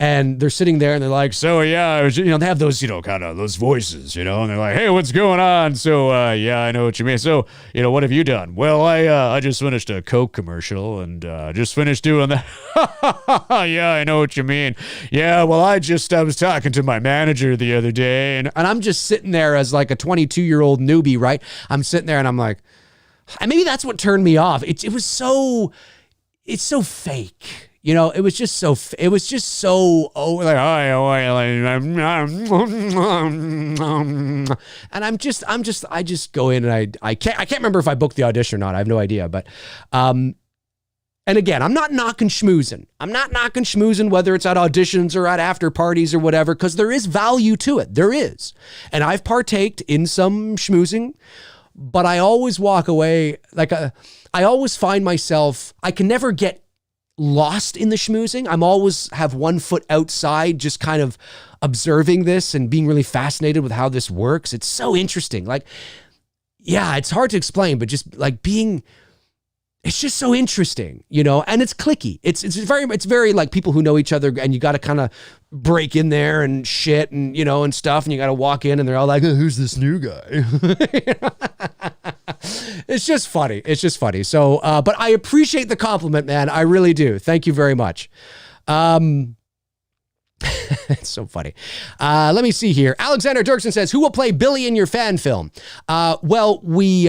And they're sitting there and they're like, so yeah, they have those, kind of those voices, and they're like, hey, what's going on? So, yeah, I know what you mean. So, what have you done? Well, I just finished a Coke commercial and just finished doing that. Yeah, I know what you mean. Yeah, well, I was talking to my manager the other day and I'm just sitting there as like a 22-year-old newbie, right? I'm sitting there and I'm like, and maybe that's what turned me off. It's so fake. It was just so, like, and I just go in and I can't remember if I booked the audition or not. I have no idea. But, and again, I'm not knocking schmoozing. I'm not knocking schmoozing, whether it's at auditions or at after parties or whatever, because there is value to it. There is. And I've partaked in some schmoozing, but I always walk away I always find myself, I can never get lost in the schmoozing. I'm always have one foot outside, just kind of observing this and being really fascinated with how this works. It's so interesting. Like, yeah, it's hard to explain, but just like it's just so interesting, and it's clicky. It's very like people who know each other, and you got to kind of break in there and shit and, and stuff. And you got to walk in and they're all like, oh, who's this new guy? It's just funny. It's just funny. So, but I appreciate the compliment, man. I really do. Thank you very much. It's so funny. Let me see here. Alexander Dirksen says, who will play Billy in your fan film? Well, we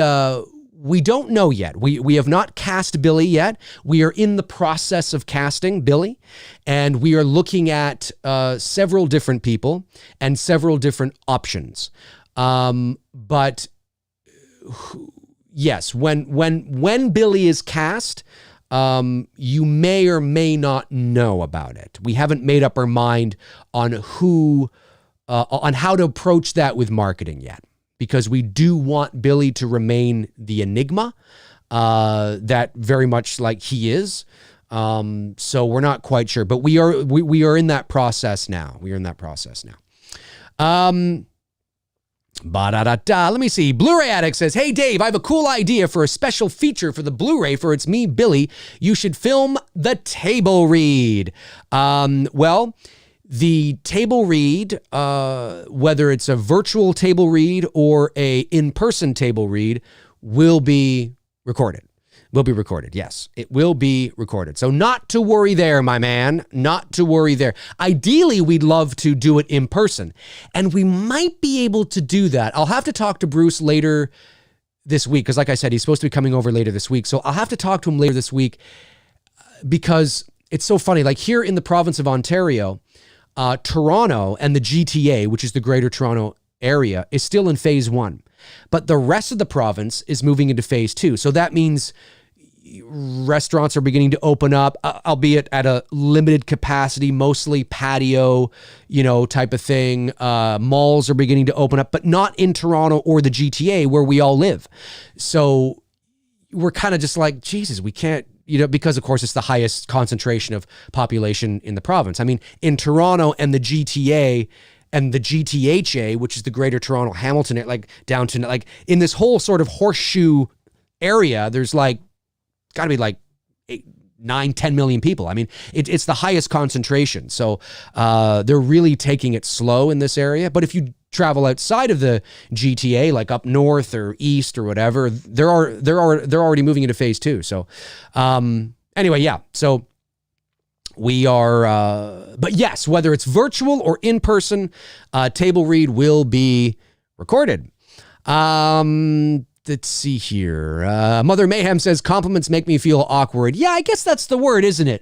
don't know yet. We have not cast Billy yet. We are in the process of casting Billy, and we are looking at several different people and several different options. But yes, when Billy is cast, you may or may not know about it. We haven't made up our mind on on how to approach that with marketing yet, because we do want Billy to remain the enigma that very much like he is. So we're not quite sure, but we are in that process now. We are in that process now. Let me see. Blu-ray Addict says, hey, Dave, I have a cool idea for a special feature for the Blu-ray for It's Me, Billy. You should film the table read. Well, the table read, whether it's a virtual table read or a in-person table read, will be recorded. Will be recorded. Yes, it will be recorded. So not to worry there, my man. Not to worry there. Ideally, we'd love to do it in person, and we might be able to do that. I'll have to talk to Bruce later this week, because like I said, he's supposed to be coming over later this week. So I'll have to talk to him later this week, because it's so funny. Like here in the province of Ontario, Toronto and the GTA, which is the Greater Toronto Area, is still in phase 1. But the rest of the province is moving into phase 2. So that means restaurants are beginning to open up, albeit at a limited capacity, mostly patio, type of thing. Malls are beginning to open up, but not in Toronto or the GTA where we all live. So we're kind of just like, Jesus, we can't because of course it's the highest concentration of population in the province. I mean, in Toronto and the GTA and the GTHA, which is the Greater Toronto Hamilton, like down to like in this whole sort of horseshoe area, there's like got to be like 9, 10 million people. I mean, it's the highest concentration. So they're really taking it slow in this area. But if you travel outside of the GTA, like up north or east or whatever, they're already moving into phase 2. So anyway, yeah. So we are, but yes, whether it's virtual or in person, table read will be recorded. Let's see here. Mother Mayhem says, compliments make me feel awkward. Yeah, I guess that's the word, isn't it?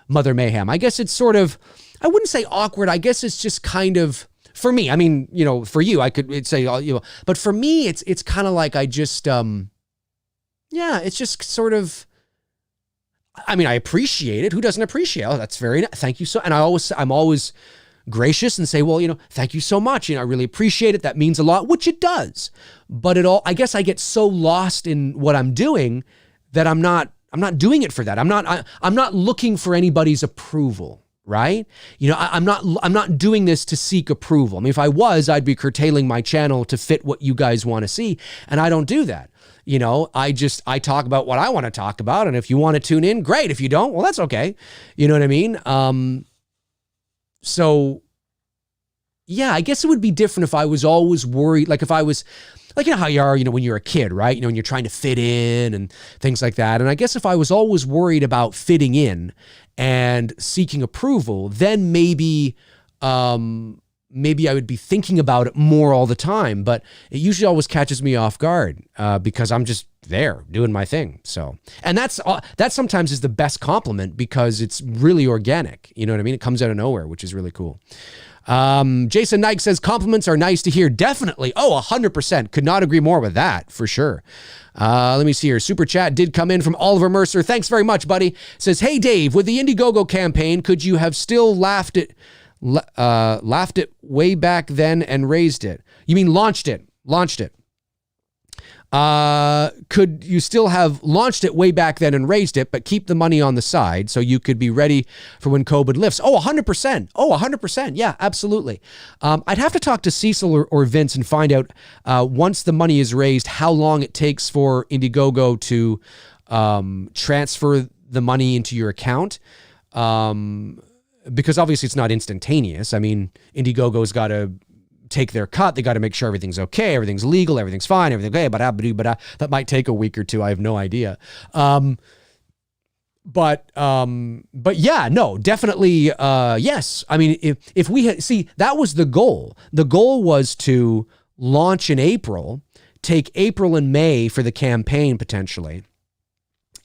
Mother Mayhem. I guess it's sort of, I wouldn't say awkward. I guess it's just kind of, for me, I mean, for you, I could say, but for me, it's kind of like I just, it's just sort of, I mean, I appreciate it. Who doesn't appreciate it? Oh, that's very nice. Thank you so, and I'm always gracious and say, well, thank you so much. I really appreciate it. That means a lot, which it does. But I guess I get so lost in what I'm doing that I'm not doing it for that. I'm not looking for anybody's approval, right? I'm not doing this to seek approval. I mean, if I was, I'd be curtailing my channel to fit what you guys want to see. And I don't do that. I talk about what I want to talk about. And if you want to tune in, great. If you don't, well, that's okay. You know what I mean? So yeah, I guess it would be different if I was always worried. Like if I was like, how you are, when you're a kid, right? When you're trying to fit in and things like that. And I guess if I was always worried about fitting in and seeking approval, then maybe I would be thinking about it more all the time, but it usually always catches me off guard because I'm just there doing my thing. So, and that sometimes is the best compliment because it's really organic. You know what I mean? It comes out of nowhere, which is really cool. Jason Nike says compliments are nice to hear. Definitely. Oh, 100%. Could not agree more with that for sure. Let me see here. Super chat did come in from Oliver Mercer. Thanks very much, buddy. Says, hey Dave, with the Indiegogo campaign, could you have still laughed it way back then and raised it? You mean launched it? Could you still have launched it way back then and raised it, but keep the money on the side so you could be ready for when COVID lifts? Oh, 100%. Oh, 100%. Yeah, absolutely. I'd have to talk to Cecil or Vince and find out once the money is raised, how long it takes for Indiegogo to transfer the money into your account. Because obviously it's not instantaneous. I mean, Indiegogo's got to take their cut. They got to make sure everything's okay, everything's legal, everything's fine, everything okay, but that might take a week or two. I have no idea. But yeah, no, definitely, yes. I mean, if we had, see, that was the goal. The goal was to launch in April, take April and May for the campaign potentially,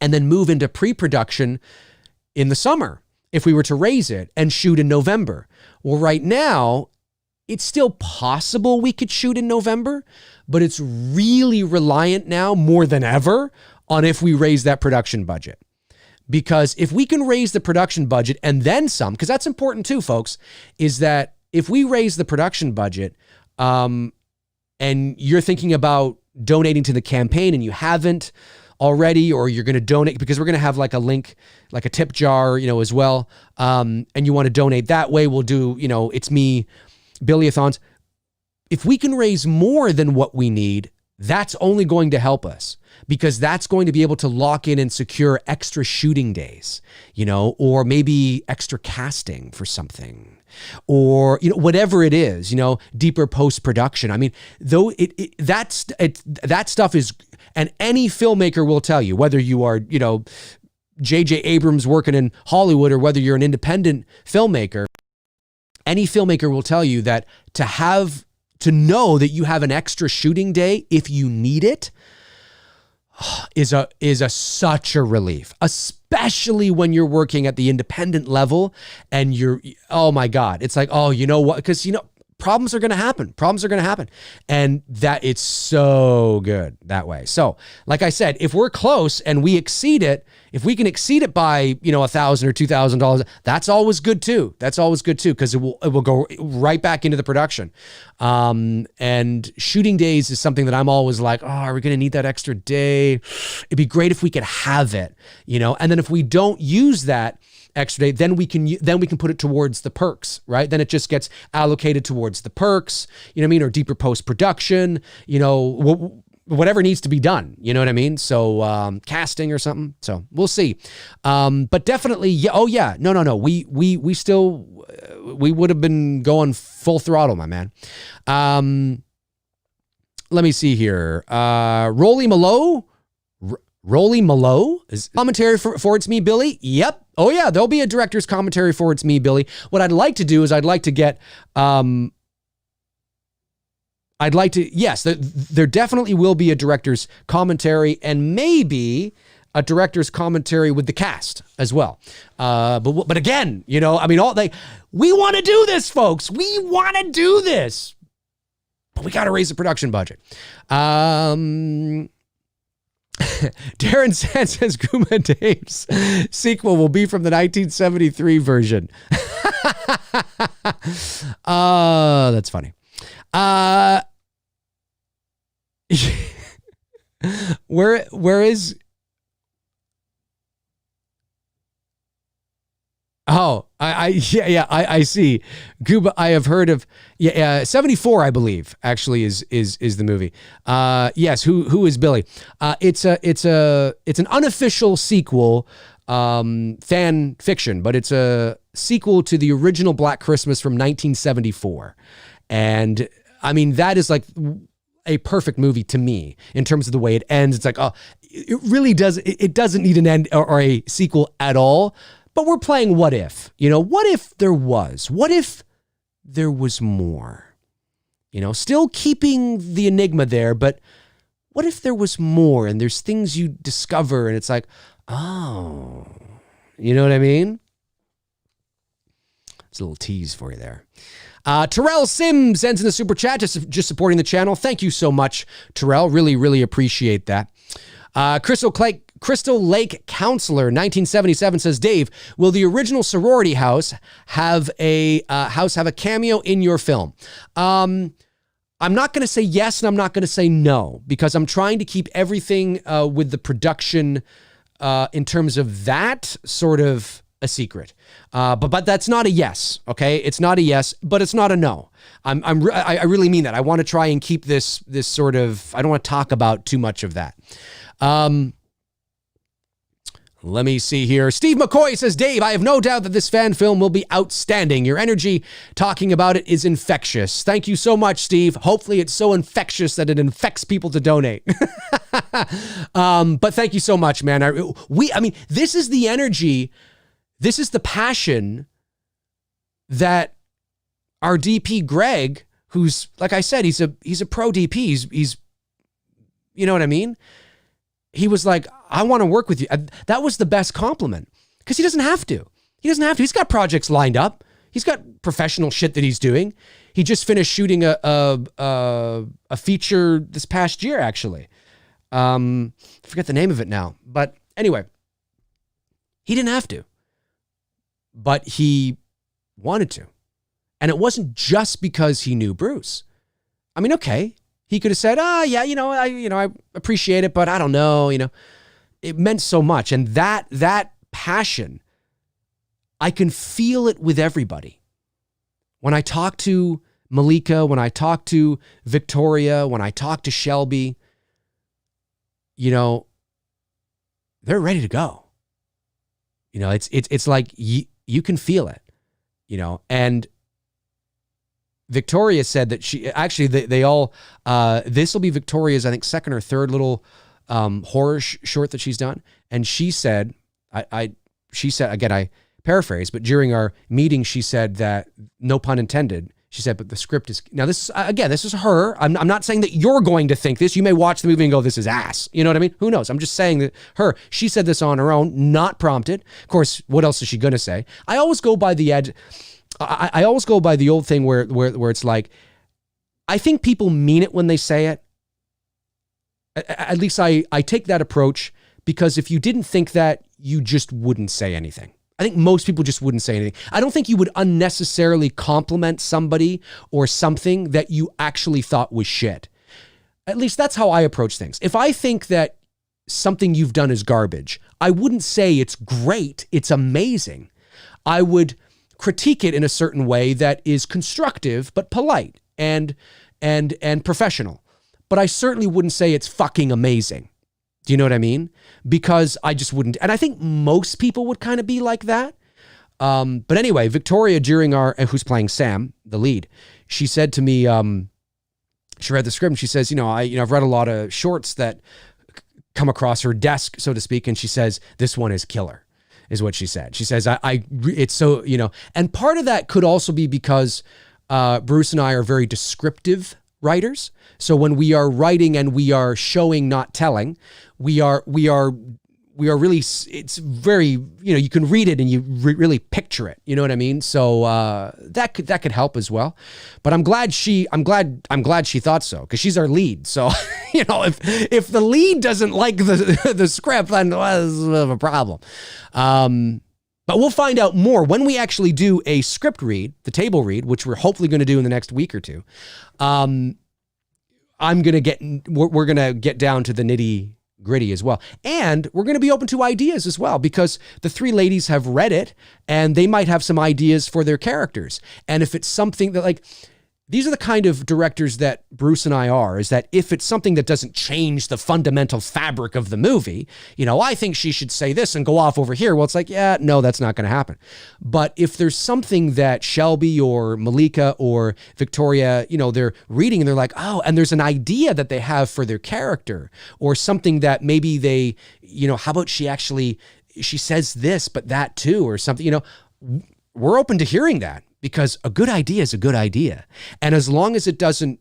and then move into pre-production in the summer if we were to raise it and shoot in November. Well, right now, it's still possible we could shoot in November, but it's really reliant now more than ever on if we raise that production budget. Because if we can raise the production budget and then some, because that's important too, folks, is that if we raise the production budget and you're thinking about donating to the campaign and you haven't already, or you're going to donate because we're going to have like a link, like a tip jar, as well. And you want to donate that way, we'll do, It's Me Billy-a-thons. If we can raise more than what we need, that's only going to help us because that's going to be able to lock in and secure extra shooting days, or maybe extra casting for something, or, whatever it is, deeper post-production. I mean, though that stuff is, and any filmmaker will tell you, whether you are, J.J. Abrams working in Hollywood or whether you're an independent filmmaker, any filmmaker will tell you that to know that you have an extra shooting day if you need it is such a relief, especially when you're working at the independent level and oh my God, it's like, oh, you know what? Because, problems are going to happen. And that it's so good that way. So like I said, if we're close and we exceed it, if we can exceed it by, $1,000 or $2,000, that's always good too. Because it will go right back into the production. And shooting days is something that I'm always like, oh, are we going to need that extra day? It'd be great if we could have it, and then if we don't use that extra day, then we can put it towards the perks, right? Then it just gets allocated towards the perks, or deeper post-production, whatever needs to be done, you know what I mean? So casting or something. So we'll see. But definitely, yeah. Oh yeah, no. We still we would have been going full throttle, my man. Let me see here. Rolly Malo is commentary for It's Me, Billy. Yep. Oh yeah, there'll be a director's commentary for It's Me, Billy. What I'd like to do is I'd like to get yes, there definitely will be a director's commentary and maybe a director's commentary with the cast as well. But again, we want to do this, folks. We want to do this, but we got to raise the production budget. Darren Sand says Kuma Dave's sequel will be from the 1973 version. That's funny. Where is? Oh, I see. Cuba, I have heard of. 74, I believe, actually is the movie. Yes. Who is Billy? It's an unofficial sequel, fan fiction, but it's a sequel to the original Black Christmas from 1974, and I mean that is like a perfect movie to me in terms of the way it ends. It's like, oh, it really does. It doesn't need an end or a sequel at all. But we're playing what if, what if there was more, still keeping the enigma there, but what if there was more and there's things you discover and it's like, oh, you know what I mean? It's a little tease for you there. Terrell Sims sends in a super chat, just supporting the channel. Thank you so much, Terrell. Really, really appreciate that. Crystal Lake Counselor 1977 says, Dave, will the original sorority house have a cameo in your film? I'm not going to say yes and I'm not going to say no because I'm trying to keep everything with the production in terms of that sort of a secret. But that's not a yes. Okay. It's not a yes, but it's not a no. I really mean that. I want to try and keep this sort of, I don't want to talk about too much of that. Let me see here. Steve McCoy says, Dave, I have no doubt that this fan film will be outstanding. Your energy talking about it is infectious. Thank you so much, Steve. Hopefully it's so infectious that it infects people to donate. But thank you so much, man. This is the energy. This is the passion that our DP Greg, who's, like I said, he's a pro DP. He's you know what I mean? He was like, I want to work with you. That was the best compliment because he doesn't have to. He's got projects lined up. He's got professional shit that he's doing. He just finished shooting a feature this past year, actually. I forget the name of it now. But anyway, he didn't have to. But he wanted to. And it wasn't just because he knew Bruce. I mean, okay. He could have said, I appreciate it, but I don't know, It meant so much. And that passion, I can feel it with everybody. When I talk to Malika, when I talk to Victoria, when I talk to Shelby, they're ready to go. It's like you can feel it, and Victoria said that they all, this will be Victoria's, I think, second or third little horror short that she's done. And she said, she said, again, I paraphrase, but during our meeting, she said that, no pun intended, she said, but the script is, now this is her. I'm not saying that you're going to think this. You may watch the movie and go, this is ass. You know what I mean? Who knows? I'm just saying that she said this on her own, not prompted. Of course, what else is she going to say? I always go by the edge. I always go by the old thing where it's like, I think people mean it when they say it. At least I take that approach, because if you didn't think that, you just wouldn't say anything. I think most people just wouldn't say anything. I don't think you would unnecessarily compliment somebody or something that you actually thought was shit. At least that's how I approach things. If I think that something you've done is garbage, I wouldn't say it's great, it's amazing. I would critique it in a certain way that is constructive but polite and professional. But I certainly wouldn't say it's fucking amazing. Do you know what I mean? Because I just wouldn't. And I think most people would kind of be like that. But anyway, Victoria, who's playing Sam, the lead, she said to me, she read the script and she says, I've read a lot of shorts that come across her desk, so to speak. And she says, this one is killer, is what she said. She says, it's so, and part of that could also be because Bruce and I are very descriptive writers. So when we are writing and we are showing, not telling, we are really, it's very, you can read it and you really picture it. You know what I mean? So that could help as well. But I'm glad she thought so, because she's our lead. So if the lead doesn't like the script, then this is a problem. But we'll find out more when we actually do a script read, the table read, which we're hopefully going to do in the next week or two. We're going to get down to the nitty gritty as well. And we're going to be open to ideas as well, because the three ladies have read it and they might have some ideas for their characters. And if it's something that these are the kind of directors that Bruce and I are, is that if it's something that doesn't change the fundamental fabric of the movie, I think she should say this and go off over here. Well, it's like, yeah, no, that's not going to happen. But if there's something that Shelby or Malika or Victoria, they're reading and they're like, oh, and there's an idea that they have for their character, or something that maybe they, how about she says this, but that too, or something, we're open to hearing that. Because a good idea is a good idea. And as long as it doesn't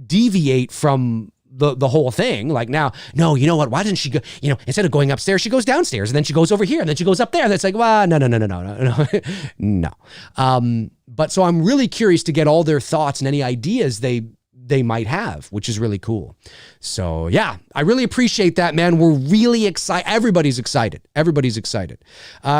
deviate from the whole thing, like now, no, you know what? Why didn't she go, instead of going upstairs, she goes downstairs and then she goes over here and then she goes up there. And it's like, well, no. But so I'm really curious to get all their thoughts and any ideas they might have, which is really cool. So yeah, I really appreciate that, man. We're really excited. Everybody's excited.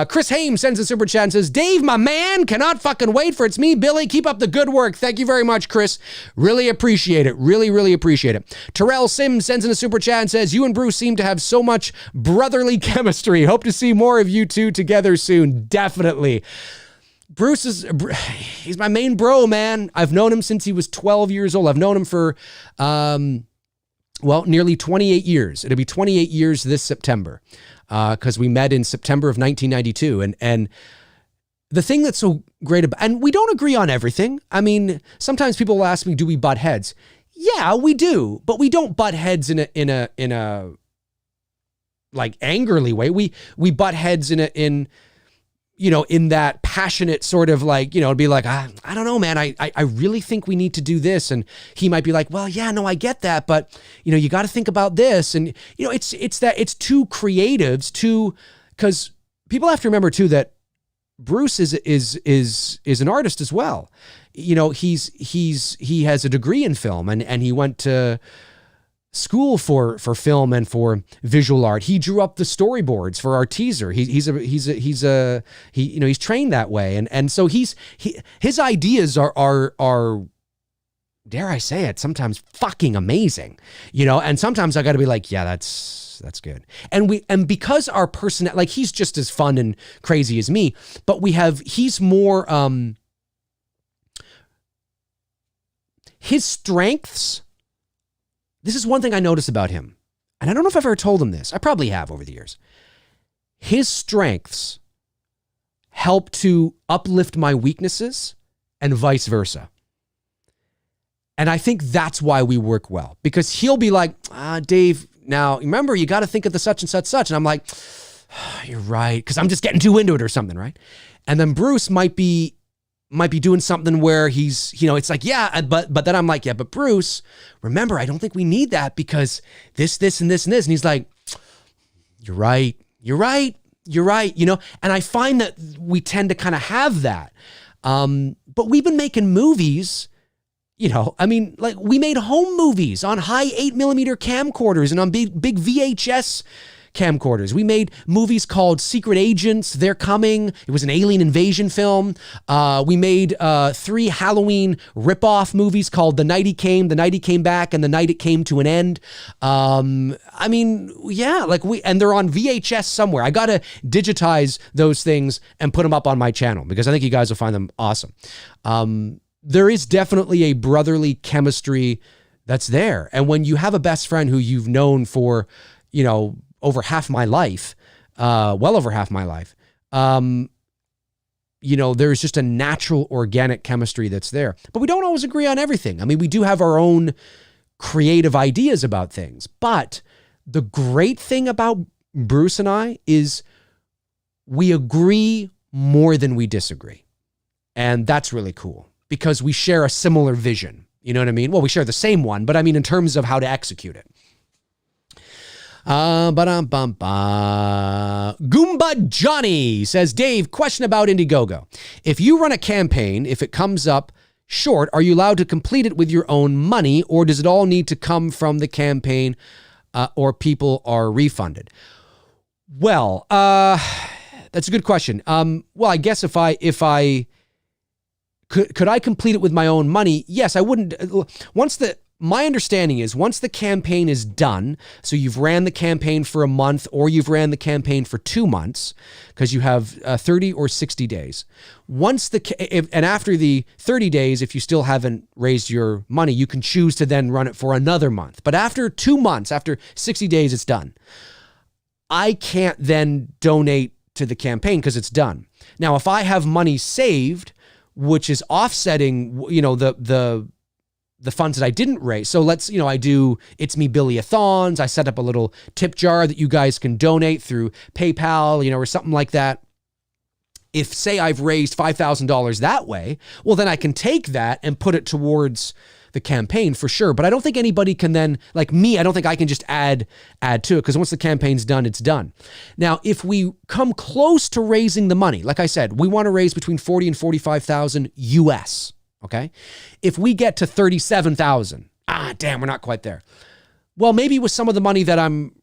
Chris Haim sends a super chat and says, Dave, my man, cannot fucking wait for It's Me, Billy. Keep up the good work. Thank you very much, Chris. Really appreciate it. Really, really appreciate it. Terrell Sims sends in a super chat and says, you and Bruce seem to have so much brotherly chemistry. Hope to see more of you two together soon. Definitely. Bruce he's my main bro, man. I've known him since he was 12 years old. I've known him for, nearly 28 years. It'll be 28 years this September, because we met in September of 1992. And the thing that's so great about, and we don't agree on everything. I mean, sometimes people will ask me, do we butt heads? Yeah, we do, but we don't butt heads in a like angrily way. We butt heads in that passionate sort of it'd be like, I don't know, man, I really think we need to do this. And he might be like, well, yeah, no, I get that. But, you got to think about this. And, it's two creatives, because people have to remember too, that Bruce is an artist as well. He has a degree in film and he went to school for film and for visual art. He drew up the storyboards for our teaser. He's trained that way. And so his ideas are, dare I say it, sometimes fucking amazing, and sometimes I got to be like, yeah, that's good. And because our person, he's just as fun and crazy as me, but he's more, his strengths. This is one thing I notice about him. And I don't know if I've ever told him this. I probably have over the years. His strengths help to uplift my weaknesses and vice versa. And I think that's why we work well. Because he'll be like, Dave, now remember, you got to think of the such and such. And I'm like, you're right. Because I'm just getting too into it or something, right? And then Bruce might be doing something where he's, it's like, yeah, but then I'm like, yeah, but Bruce, remember, I don't think we need that because this, and this, and this. And he's like, you're right. And I find that we tend to kind of have that. But we've been making movies, like we made home movies on high 8mm camcorders and on big VHS camcorders. We made movies called Secret Agents, They're Coming. It was an alien invasion film. We made 3 Halloween ripoff movies called The Night He Came, The Night He Came Back, and The Night It Came to an End. And they're on VHS somewhere. I got to digitize those things and put them up on my channel because I think you guys will find them awesome. There is definitely a brotherly chemistry that's there. And when you have a best friend who you've known for, over half my life, well over half my life, there's just a natural organic chemistry that's there. But we don't always agree on everything. I mean, we do have our own creative ideas about things. But the great thing about Bruce and I is we agree more than we disagree. And that's really cool because we share a similar vision. You know what I mean? Well, we share the same one, but I mean in terms of how to execute it. Goomba Johnny says, Dave, question about Indiegogo. If you run a campaign, if it comes up short, are you allowed to complete it with your own money, or does it all need to come from the campaign, or people are refunded? Well, that's a good question. Well, I guess if I could I complete it with my own money? Yes, I wouldn't. My understanding is once the campaign is done, so you've ran the campaign for a month or you've ran the campaign for 2 months, because you have 30 or 60 days. And after the 30 days, if you still haven't raised your money, you can choose to then run it for another month. But after 2 months, after 60 days, it's done. I can't then donate to the campaign because it's done. Now, if I have money saved, which is offsetting, the funds that I didn't raise. So I do It's Me Billy-a-thons. I set up a little tip jar that you guys can donate through PayPal, or something like that. If, say, I've raised $5,000 that way, well, then I can take that and put it towards the campaign for sure. But I don't think anybody can then, like me, I don't think I can just add to it, because once the campaign's done, it's done. Now, if we come close to raising the money, like I said, we want to raise between 40 and 45,000 US. Okay. If we get to 37,000, we're not quite there. Well, maybe with some of the money that I'm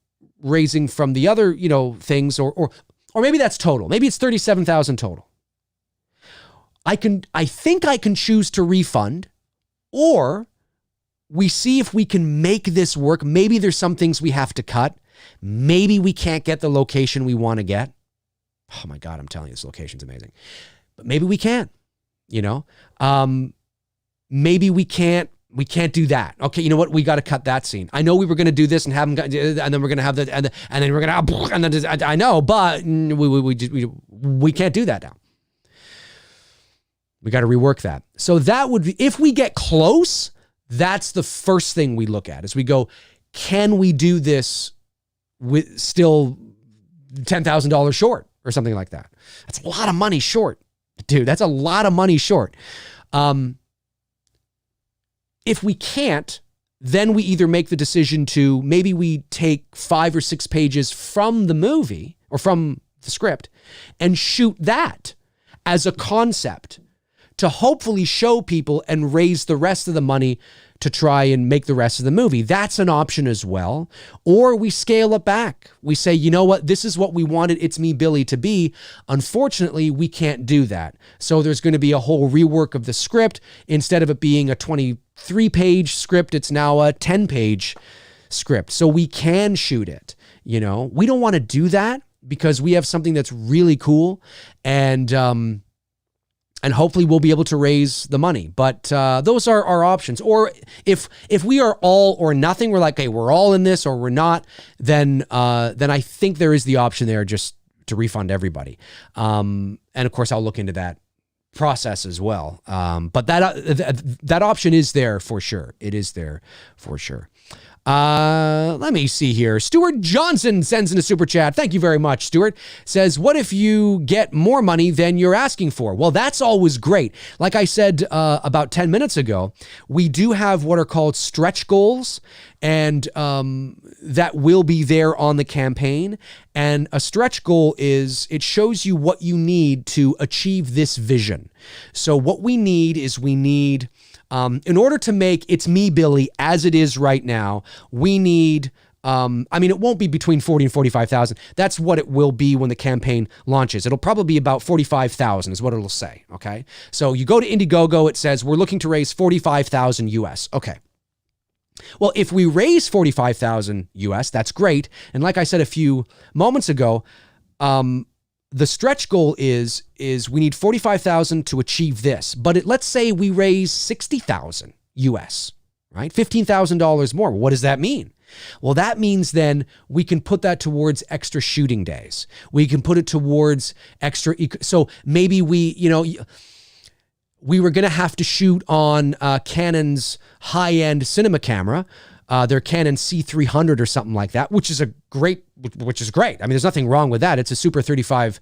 raising from the other, things, or maybe that's total. Maybe it's 37,000 total. I think I can choose to refund, or we see if we can make this work. Maybe there's some things we have to cut. Maybe we can't get the location we want to get. Oh my God, I'm telling you, this location's amazing. But maybe we can. Maybe we can't do that. Okay, you know what? We got to cut that scene. I know we were going to do this and have them, and then we're going to have and then we're going to, and then I know, but we can't do that now. We got to rework that. So that would be, if we get close, that's the first thing we look at, is we go, can we do this with still $10,000 short or something like that? That's a lot of money short. Dude, that's a lot of money short. If we can't, then we either make the decision to, maybe we take 5 or 6 pages from the movie or from the script and shoot that as a concept to hopefully show people and raise the rest of the money to try and make the rest of the movie. That's an option as well. Or we scale it back. We say, you know what? This is what we wanted It's Me, Billy to be. Unfortunately, we can't do that. So there's going to be a whole rework of the script. Instead of it being a 23-page script, it's now a 10-page script. So we can shoot it. We don't want to do that because we have something that's really cool, and hopefully we'll be able to raise the money. But those are our options. Or if we are all or nothing, we're like, hey, we're all in this or we're not, then I think there is the option there just to refund everybody. And of course, I'll look into that process as well. But that option is there for sure. It is there for sure. Let me see here. Stuart Johnson sends in a super chat. Thank you very much, Stuart. Says, what if you get more money than you're asking for? Well, that's always great. Like I said about 10 minutes ago, we do have what are called stretch goals. And that will be there on the campaign. And a stretch goal is it shows you what you need to achieve this vision. So what we need is in order to make It's Me, Billy as it is right now, we need, it won't be between 40 and 45,000. That's what it will be when the campaign launches. It'll probably be about 45,000 is what it'll say, okay? So you go to Indiegogo, it says, we're looking to raise 45,000 US. Okay. Well, if we raise 45,000 US, that's great. And like I said a few moments ago, the stretch goal is we need 45,000 to achieve this. But let's say we raise 60,000 US, right? $15,000 more. What does that mean? Well, that means then we can put that towards extra shooting days. We can put it towards extra. So maybe we were going to have to shoot on Canon's high-end cinema camera, their Canon C300 or something like that, which is great. I mean, there's nothing wrong with that. It's a Super 35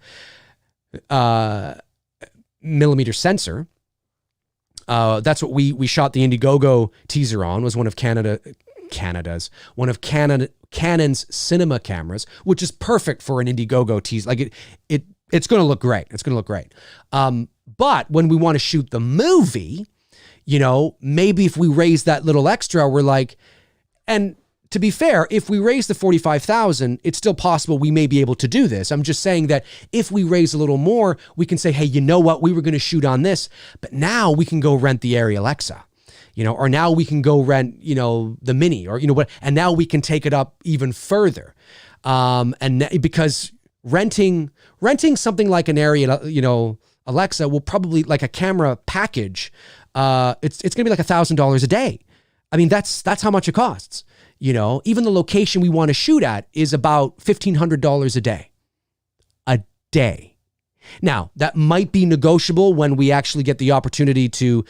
millimeter sensor. That's what we shot the Indiegogo teaser on, was one of Canon's cinema cameras, which is perfect for an Indiegogo teaser. Like it's going to look great. It's going to look great. But when we want to shoot the movie, maybe if we raise that little extra, we're like, and to be fair, if we raise the 45,000, it's still possible we may be able to do this. I'm just saying that if we raise a little more, we can say, hey, you know what? We were going to shoot on this, but now we can go rent the Arri Alexa, or now we can go rent, the Mini, or, what, and now we can take it up even further. Because renting something like an Arri, Alexa will probably, like a camera package, it's going to be like $1,000 a day. I mean, that's how much it costs. Even the location we want to shoot at is about $1,500 a day. A day. Now, that might be negotiable when we actually get the opportunity to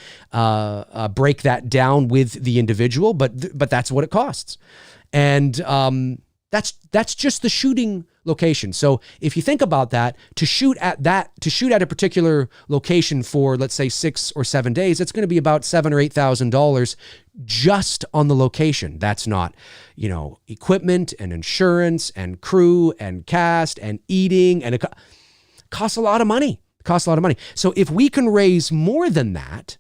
break that down with the individual, but that's what it costs. And that's just the shooting location. So if you think about that, to shoot at a particular location for, let's say, 6 or 7 days, it's going to be about $7,000 or $8,000 just on the location. That's not, equipment and insurance and crew and cast and eating, and it costs a lot of money. So if we can raise more than that,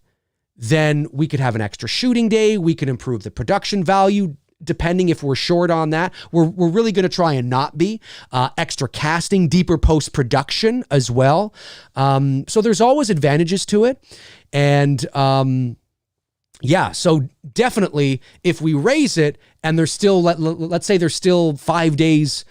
then we could have an extra shooting day. We can improve the production value, depending if we're short on that. We're really going to try and not be. Extra casting, deeper post-production as well. So there's always advantages to it. And so definitely if we raise it and there's still, let's say there's still 5 days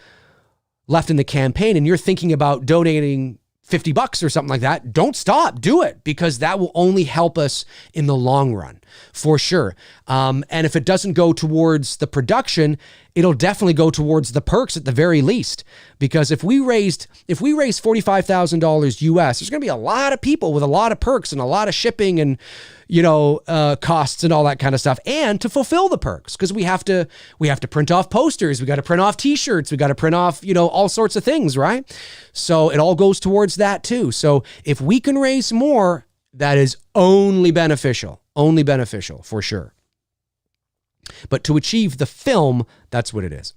left in the campaign and you're thinking about donating $50 or something like that, don't stop, do it, because that will only help us in the long run, for sure. And if it doesn't go towards the production, it'll definitely go towards the perks at the very least. Because if we raise $45,000 US, there's going to be a lot of people with a lot of perks and a lot of shipping and, costs and all that kind of stuff. And to fulfill the perks, because we have to print off posters, we got to print off t-shirts, we got to print off, all sorts of things, right? So it all goes towards that too. So if we can raise more, that is only beneficial for sure. But to achieve the film, that's what it is.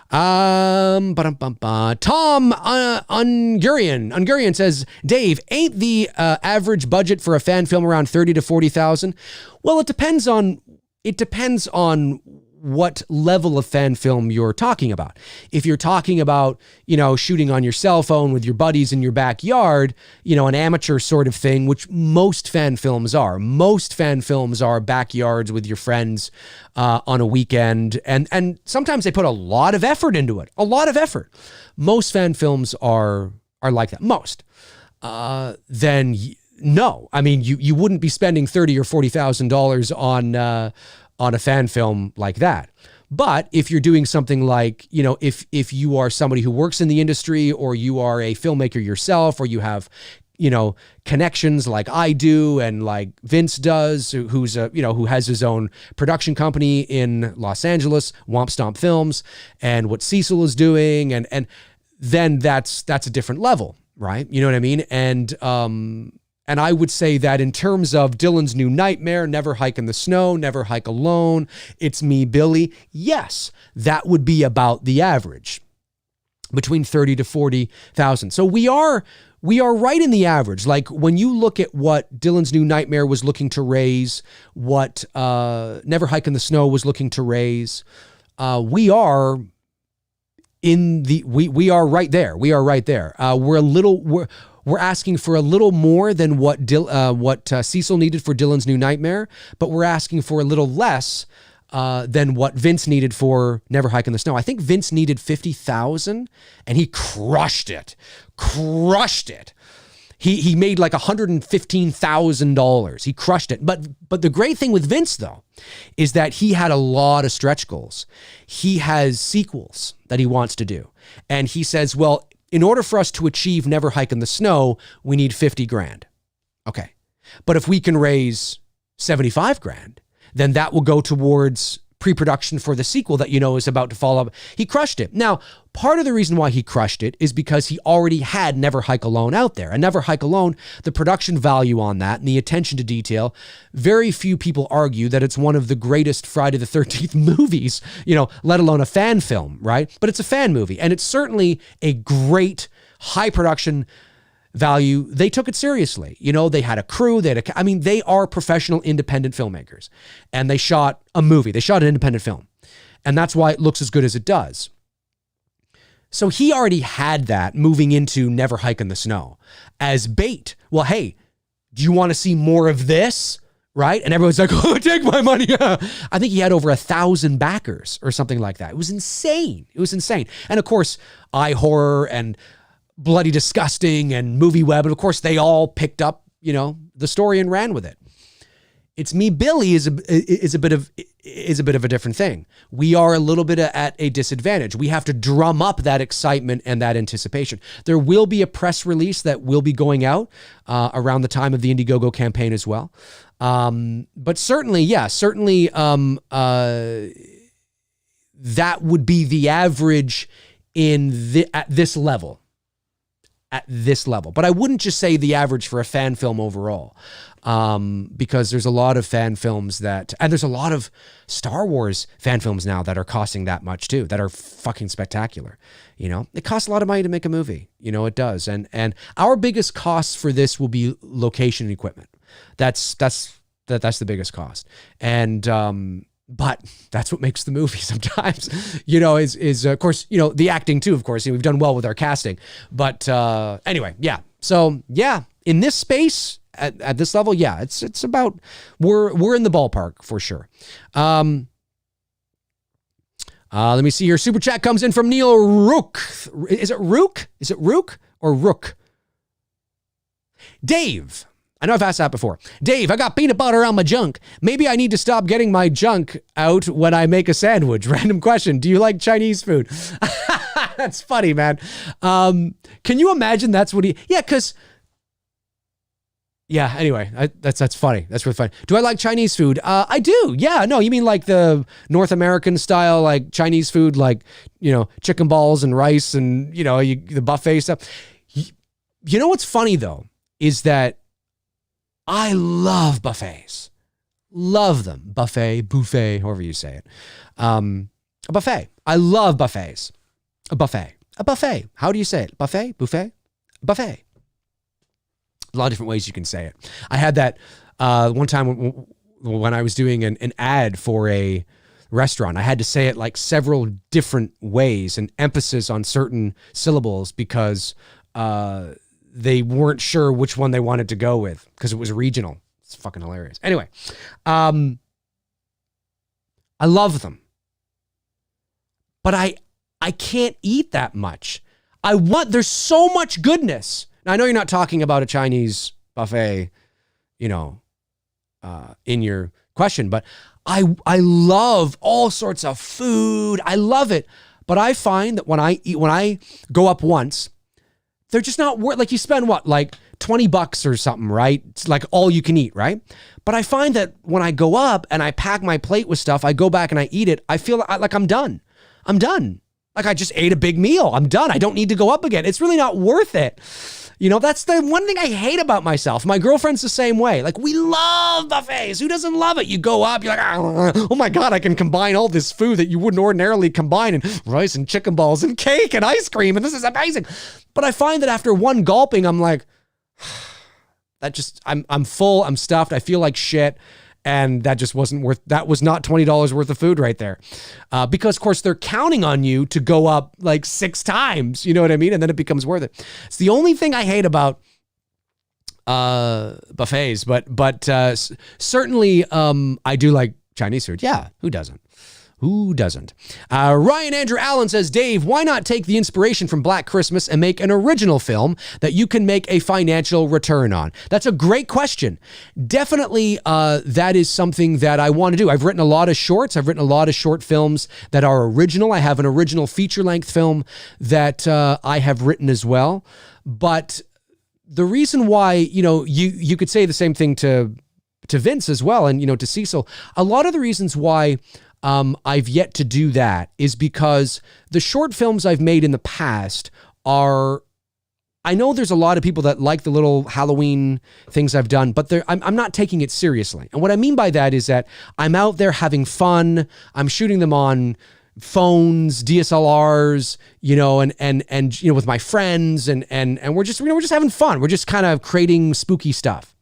Tom Ungurian says, Dave, ain't the average budget for a fan film around 30 to 40,000? Well, it depends on what level of fan film you're talking about. If you're talking about, shooting on your cell phone with your buddies in your backyard, an amateur sort of thing, which most fan films are. Most fan films are backyards with your friends on a weekend. And sometimes they put a lot of effort into it. A lot of effort. Most fan films are like that. Most. Then no. I mean, you wouldn't be spending $30,000 or $40,000 on a fan film like that. But if you're doing something like, if you are somebody who works in the industry, or you are a filmmaker yourself, or you have, connections like I do and like Vince does, who has his own production company in Los Angeles, Womp Stomp Films, and what Cecil is doing, and then that's a different level, right? You know what I mean? And And I would say that in terms of Dylan's New Nightmare, Never Hike in the Snow, Never Hike Alone, It's Me, Billy, yes, that would be about the average, between 30 to 40,000. So we are right in the average. Like when you look at what Dylan's New Nightmare was looking to raise, what Never Hike in the Snow was looking to raise, we are right there. We are right there. We're asking for a little more than what Cecil needed for Dylan's New Nightmare, but we're asking for a little less than what Vince needed for Never Hike in the Snow. I think Vince needed 50,000 and he crushed it. He made like $115,000. He crushed it. But the great thing with Vince though, is that he had a lot of stretch goals. He has sequels that he wants to do. And he says, well, in order for us to achieve Never Hike in the Snow, we need 50 grand. Okay. But if we can raise 75 grand, then that will go towards pre-production for the sequel that is about to follow up. He crushed it. Now, part of the reason why he crushed it is because he already had Never Hike Alone out there. And Never Hike Alone, the production value on that and the attention to detail, very few people argue that it's one of the greatest Friday the 13th movies, let alone a fan film, right? But it's a fan movie. And it's certainly a great high production value. They took it seriously. They had a crew. They are professional independent filmmakers. And they shot a movie. They shot an independent film. And that's why it looks as good as it does. So he already had that moving into Never Hike in the Snow as bait. Well, hey, do you want to see more of this? Right? And everyone's like, oh, take my money. I think he had over 1,000 backers or something like that. It was insane. And of course, iHorror and Bloody Disgusting and MovieWeb, and of course they all picked up, the story and ran with it. It's Me, Billy is a bit of a different thing. We are a little bit at a disadvantage. We have to drum up that excitement and that anticipation. There will be a press release that will be going out around the time of the Indiegogo campaign as well. But certainly, that would be the average at this level. But I wouldn't just say the average for a fan film overall, because there's a lot of fan films and there's a lot of Star Wars fan films now that are costing that much too, that are fucking spectacular. It costs a lot of money to make a movie. It does. And our biggest costs for this will be location and equipment. That's the biggest cost. And, but that's what makes the movie sometimes, is of course, the acting too, of course. We've done well with our casting. But anyway, yeah. So yeah, in this space, at this level, yeah, it's about, we're in the ballpark for sure. Let me see here. Super chat comes in from Neil Rook. Is it Rook? Is it Rook or Rook? Dave. I know I've asked that before. Dave, I got peanut butter on my junk. Maybe I need to stop getting my junk out when I make a sandwich. Random question. Do you like Chinese food? That's funny, man. Can you imagine that's what anyway, that's funny. That's really funny. Do I like Chinese food? I do. Yeah, no, you mean like the North American style, like Chinese food, like, chicken balls and rice and, the buffet stuff. You know what's funny though, is that I love buffets. Love them. Buffet, however you say it. A buffet. I love buffets. A buffet. How do you say it? Buffet? Buffet? Buffet. A lot of different ways you can say it. I had that one time when I was doing an ad for a restaurant. I had to say it like several different ways and emphasis on certain syllables because they weren't sure which one they wanted to go with because it was regional. It's fucking hilarious. Anyway, I love them, but I can't eat that much. There's so much goodness. Now, I know you're not talking about a Chinese buffet, in your question, but I love all sorts of food. I love it. But I find that when I go up once, they're just not worth, like you spend what, like $20 or something, right? It's like all you can eat, right? But I find that when I go up and I pack my plate with stuff, I go back and I eat it, I feel like I'm done. Like I just ate a big meal. I'm done. I don't need to go up again. It's really not worth it. That's the one thing I hate about myself. My girlfriend's the same way. Like, we love buffets. Who doesn't love it? You go up, you're like, oh my God, I can combine all this food that you wouldn't ordinarily combine, and rice and chicken balls and cake and ice cream, and this is amazing. But I find that after one gulping, I'm like, I'm full, I'm stuffed, I feel like shit. And that just that was not $20 worth of food right there. Because, of course, they're counting on you to go up like 6 times, you know what I mean? And then it becomes worth it. It's the only thing I hate about buffets, but certainly I do like Chinese food. Yeah, who doesn't? Who doesn't? Ryan Andrew Allen says, Dave, why not take the inspiration from Black Christmas and make an original film that you can make a financial return on? That's a great question. Definitely, that is something that I want to do. I've written a lot of shorts. I've written a lot of short films that are original. I have an original feature-length film that I have written as well. But the reason why, you could say the same thing to Vince as well, and, to Cecil. A lot of the reasons why I've yet to do that is because the short films I've made in the past I know there's a lot of people that like the little Halloween things I've done, but I'm not taking it seriously. And what I mean by that is that I'm out there having fun. I'm shooting them on phones, DSLRs, and with my friends, and we're just having fun. We're just kind of creating spooky stuff.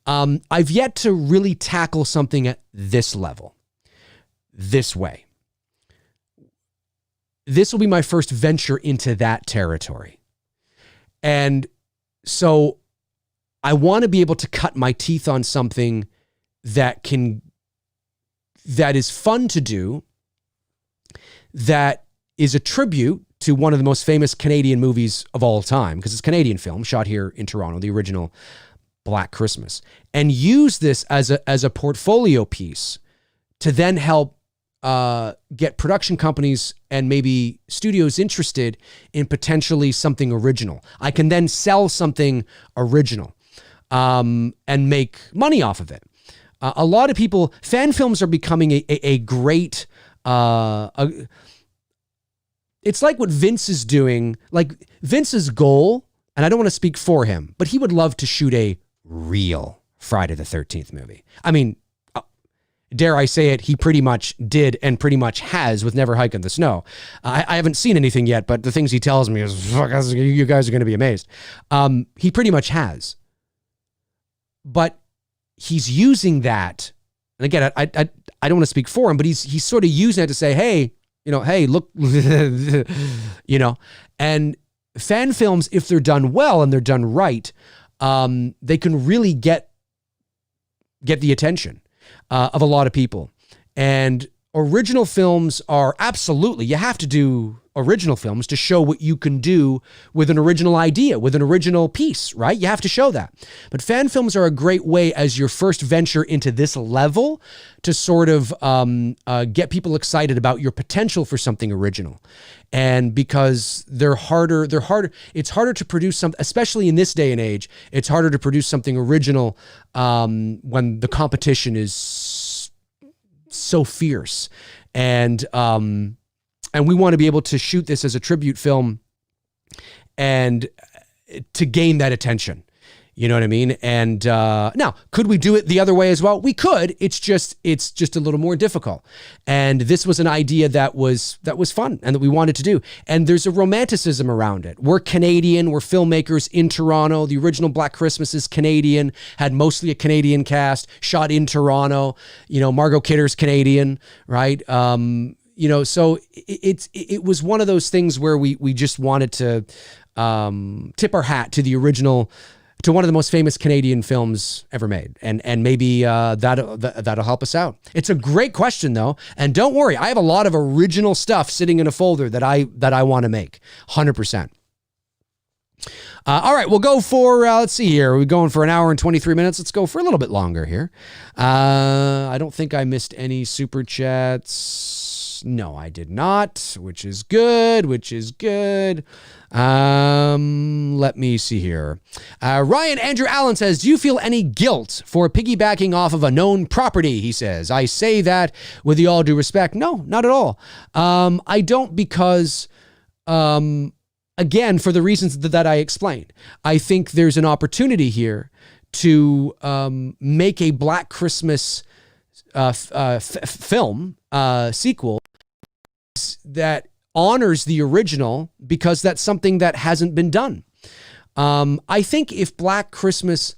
I've yet to really tackle something at this level. This way. This will be my first venture into that territory. And so I want to be able to cut my teeth on something that is fun to do, that is a tribute to one of the most famous Canadian movies of all time, because it's a Canadian film shot here in Toronto, the original Black Christmas, and use this as a portfolio piece to then help get production companies and maybe studios interested in potentially something original. I can then sell something original and make money off of it. A lot of people, fan films are becoming a great, it's like what Vince is doing. Like Vince's goal, and I don't want to speak for him, but he would love to shoot a real Friday the 13th movie. I mean, dare I say it, he pretty much did and pretty much has with Never Hike in the Snow. I haven't seen anything yet, but the things he tells me is, you guys are going to be amazed. He pretty much has. But he's using that, and again, I don't want to speak for him, but he's sort of using it to say, hey, look, and fan films, if they're done well and they're done right, they can really get the attention of a lot of people. And original films are absolutely, you have to do original films to show what you can do with an original idea, with an original piece, right? You have to show that. But fan films are a great way as your first venture into this level to sort of get people excited about your potential for something original. And because it's harder to produce something, especially in this day and age, it's harder to produce something original when the competition is so fierce. And we want to be able to shoot this as a tribute film and to gain that attention. You know what I mean? And now, could we do it the other way as well? We could. It's just a little more difficult. And this was an idea that was fun and that we wanted to do. And there's a romanticism around it. We're Canadian. We're filmmakers in Toronto. The original Black Christmas is Canadian, had mostly a Canadian cast, shot in Toronto. Margot Kidder's Canadian, right? So it was one of those things where we just wanted to tip our hat to the original, to one of the most famous Canadian films ever made. And maybe that'll help us out. It's a great question though. And don't worry, I have a lot of original stuff sitting in a folder that I want to make 100%. All right, we'll go for, let's see here. We're going for an hour and 23 minutes. Let's go for a little bit longer here. I don't think I missed any super chats. No, I did not, which is good. Let me see here. Ryan Andrew Allen says, do you feel any guilt for piggybacking off of a known property? He says, I say that with the all due respect. No, not at all. I don't, because, again, for the reasons that I explained. I think there's an opportunity here to make a Black Christmas film sequel that honors the original, because that's something that hasn't been done. I think if Black Christmas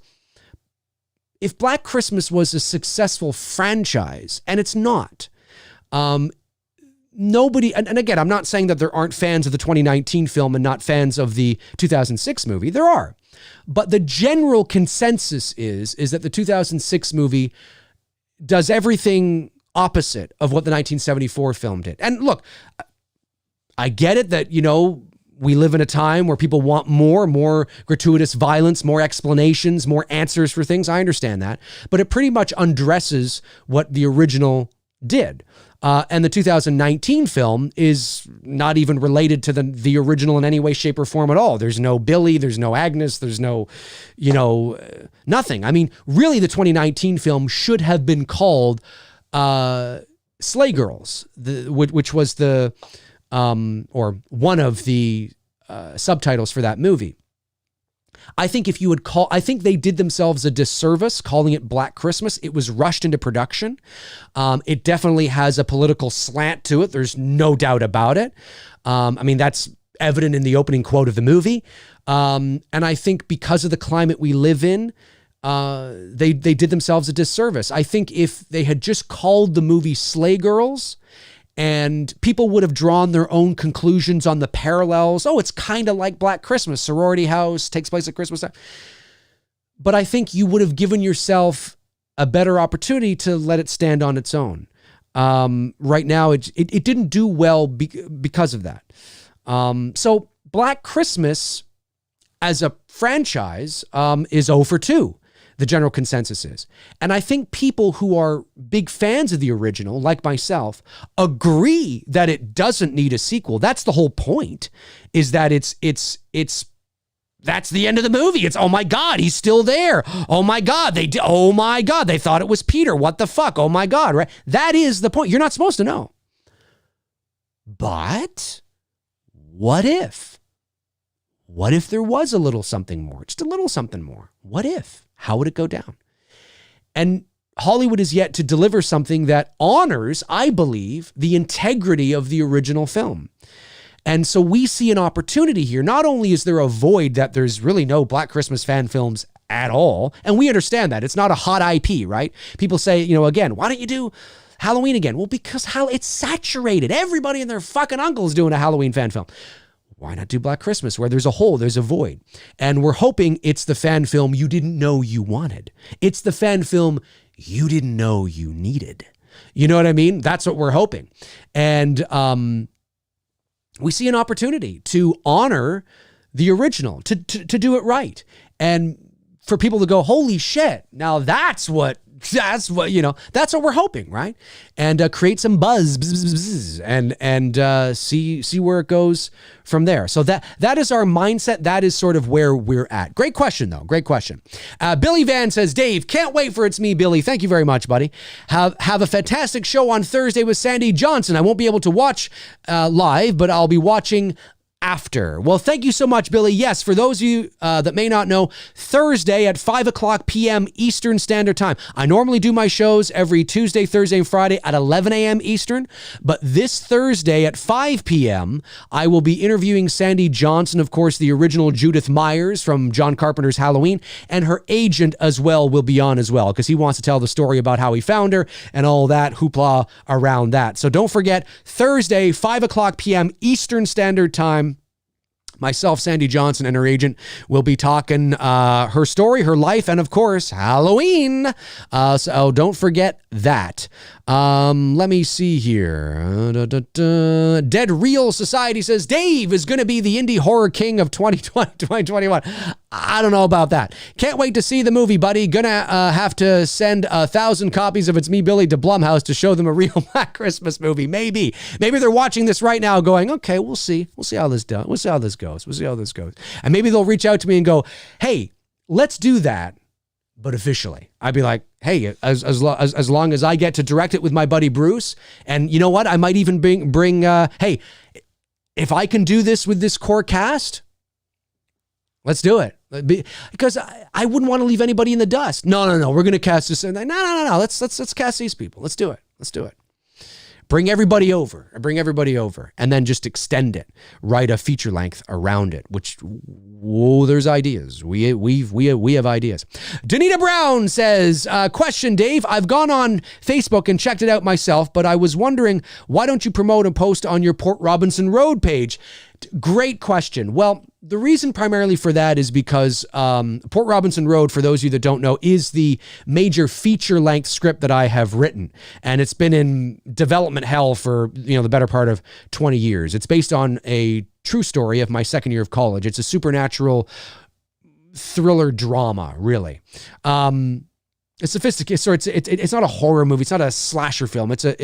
was a successful franchise, and it's not, nobody, and again, I'm not saying that there aren't fans of the 2019 film and not fans of the 2006 movie. There are. But the general consensus is that the 2006 movie does everything opposite of what the 1974 film did. And look, I get it that, we live in a time where people want more gratuitous violence, more explanations, more answers for things. I understand that. But it pretty much undresses what the original did. And the 2019 film is not even related to the original in any way, shape, or form at all. There's no Billy, there's no Agnes, there's no, nothing. I mean, really, the 2019 film should have been called Sleigh Girls, which was the, or one of the subtitles for that movie. I think I think they did themselves a disservice calling it Black Christmas. It was rushed into production. It definitely has a political slant to it. There's no doubt about it. That's evident in the opening quote of the movie. And I think because of the climate we live in, they did themselves a disservice. I think if they had just called the movie Sleigh Girls, and people would have drawn their own conclusions on the parallels. Oh, it's kind of like Black Christmas. Sorority house takes place at Christmas time. But I think you would have given yourself a better opportunity to let it stand on its own. Right now, it didn't do well because of that. So Black Christmas as a franchise is 0 for 2. The general consensus is. And I think people who are big fans of the original, like myself, agree that it doesn't need a sequel. That's the whole point, is that it's that's the end of the movie. It's, oh my God, he's still there. Oh my God, they thought it was Peter. What the fuck? Oh my God, right? That is the point. You're not supposed to know. But what if? What if there was a little something more? Just a little something more. What if? How would it go down? And Hollywood is yet to deliver something that honors, I believe, the integrity of the original film. And so we see an opportunity here. Not only is there a void that there's really no Black Christmas fan films at all, and we understand that. It's not a hot IP, right? People say, again, why don't you do Halloween again? Well, because it's saturated. Everybody and their fucking uncle is doing a Halloween fan film. Why not do Black Christmas, where there's a hole, there's a void? And we're hoping it's the fan film you didn't know you wanted. It's the fan film you didn't know you needed. You know what I mean? That's what we're hoping. And we see an opportunity to honor the original, to do it right. And for people to go, holy shit, now that's what we're hoping, right? And create some buzz, and see where it goes from there. So that is our mindset. That is sort of where we're at. Great question, though. Great question. Billy Van says, Dave, can't wait for It's Me, Billy. Thank you very much, buddy. Have a fantastic show on Thursday with Sandy Johnson. I won't be able to watch live, but I'll be watching after. Well, thank you so much, Billy. Yes, for those of you that may not know, Thursday at 5 o'clock p.m. Eastern Standard Time. I normally do my shows every Tuesday, Thursday, and Friday at 11 a.m. Eastern, but this Thursday at 5 p.m., I will be interviewing Sandy Johnson, of course, the original Judith Myers from John Carpenter's Halloween, and her agent as well will be on as well, because he wants to tell the story about how he found her and all that hoopla around that. So don't forget, Thursday, 5 o'clock p.m. Eastern Standard Time, myself, Sandy Johnson, and her agent will be talking her story, her life, and of course, Halloween. So don't forget that. Let me see here. Dead Real Society says, Dave is going to be the indie horror king of 2021. I don't know about that. Can't wait to see the movie, buddy. Gonna have to send 1,000 copies of It's Me, Billy to Blumhouse to show them a real Black Christmas movie. Maybe they're watching this right now going, okay, we'll see how this goes. We'll see how this goes. And maybe they'll reach out to me and go, hey, let's do that, but officially. I'd be like, hey, as long as I get to direct it with my buddy Bruce, and you know what? I might even bring hey, if I can do this with this core cast, let's do it. Because I wouldn't want to leave anybody in the dust. No. We're going to cast this. No. Let's cast these people. Let's do it. Bring everybody over, and then just extend it. Write a feature length around it. Which, there's ideas. We have ideas. Danita Brown says, question, Dave. I've gone on Facebook and checked it out myself, but I was wondering, why don't you promote and post on your Port Robinson Road page? Great question. Well, the reason primarily for that is because Port Robinson Road, for those of you that don't know, is the major feature-length script that I have written. And it's been in development hell for, the better part of 20 years. It's based on a true story of my second year of college. It's a supernatural thriller drama, really. It's sophisticated. So it's not a horror movie. It's not a slasher film. It's a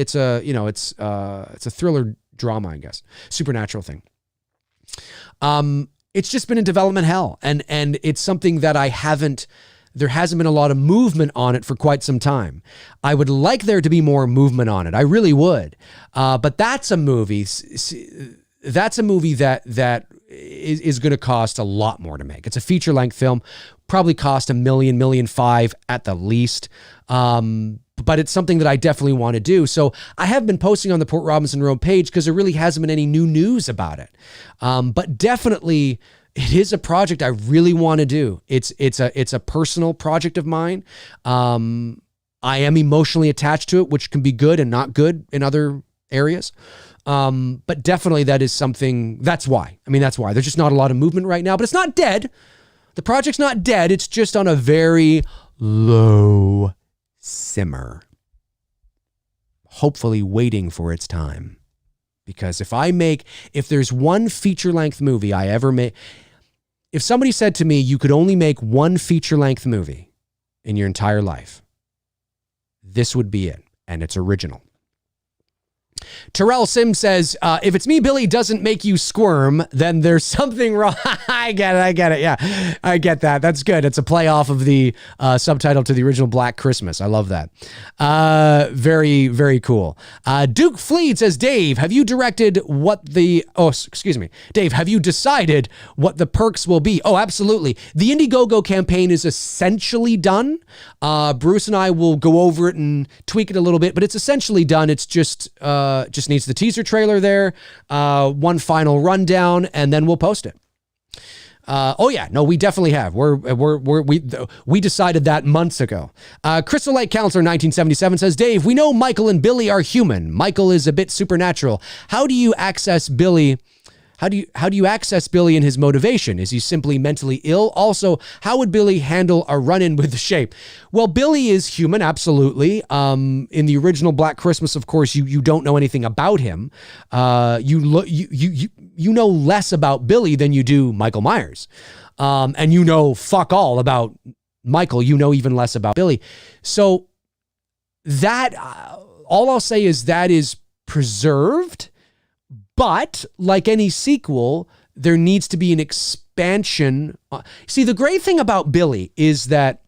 thriller drama, I guess. Supernatural thing. It's just been in development hell, and it's something that there hasn't been a lot of movement on it for quite some time. I would like there to be more movement on it. I really would. But that's a movie that is going to cost a lot more to make. It's a feature length film, probably cost $1 million, $1.5 million at the least. But it's something that I definitely want to do. So I have been posting on the Port Robinson Road page because there really hasn't been any new news about it. But definitely it is a project I really want to do. It's a personal project of mine. I am emotionally attached to it, which can be good and not good in other areas. But definitely that is something, that's why. There's just not a lot of movement right now, but it's not dead. The project's not dead. It's just on a very low simmer, hopefully waiting for its time. Because if there's one feature-length movie I ever make, if somebody said to me, you could only make one feature-length movie in your entire life, this would be it, and it's original. Terrell Sim says, if it's me, Billy doesn't make you squirm, then there's something wrong. I get it. Yeah, I get that. That's good. It's a play off of the subtitle to the original Black Christmas. I love that. Very, very cool. Duke Fleet says, Dave, have you decided what the perks will be? Oh, absolutely. The Indiegogo campaign is essentially done. Bruce and I will go over it and tweak it a little bit, but it's essentially done. It's just needs the teaser trailer there, one final rundown, and then we'll post it. We definitely have. We decided that months ago. Crystal Lake Counselor 1977 says, Dave, we know Michael and Billy are human. Michael is a bit supernatural. How do you access Billy and his motivation? Is he simply mentally ill? Also, how would Billy handle a run-in with the Shape? Well, Billy is human, absolutely. In the original Black Christmas, of course, you don't know anything about him. You know less about Billy than you do Michael Myers. And you know fuck all about Michael. You know even less about Billy. So that, all I'll say is that is preserved. But like any sequel, there needs to be an expansion. See, the great thing about Billy is that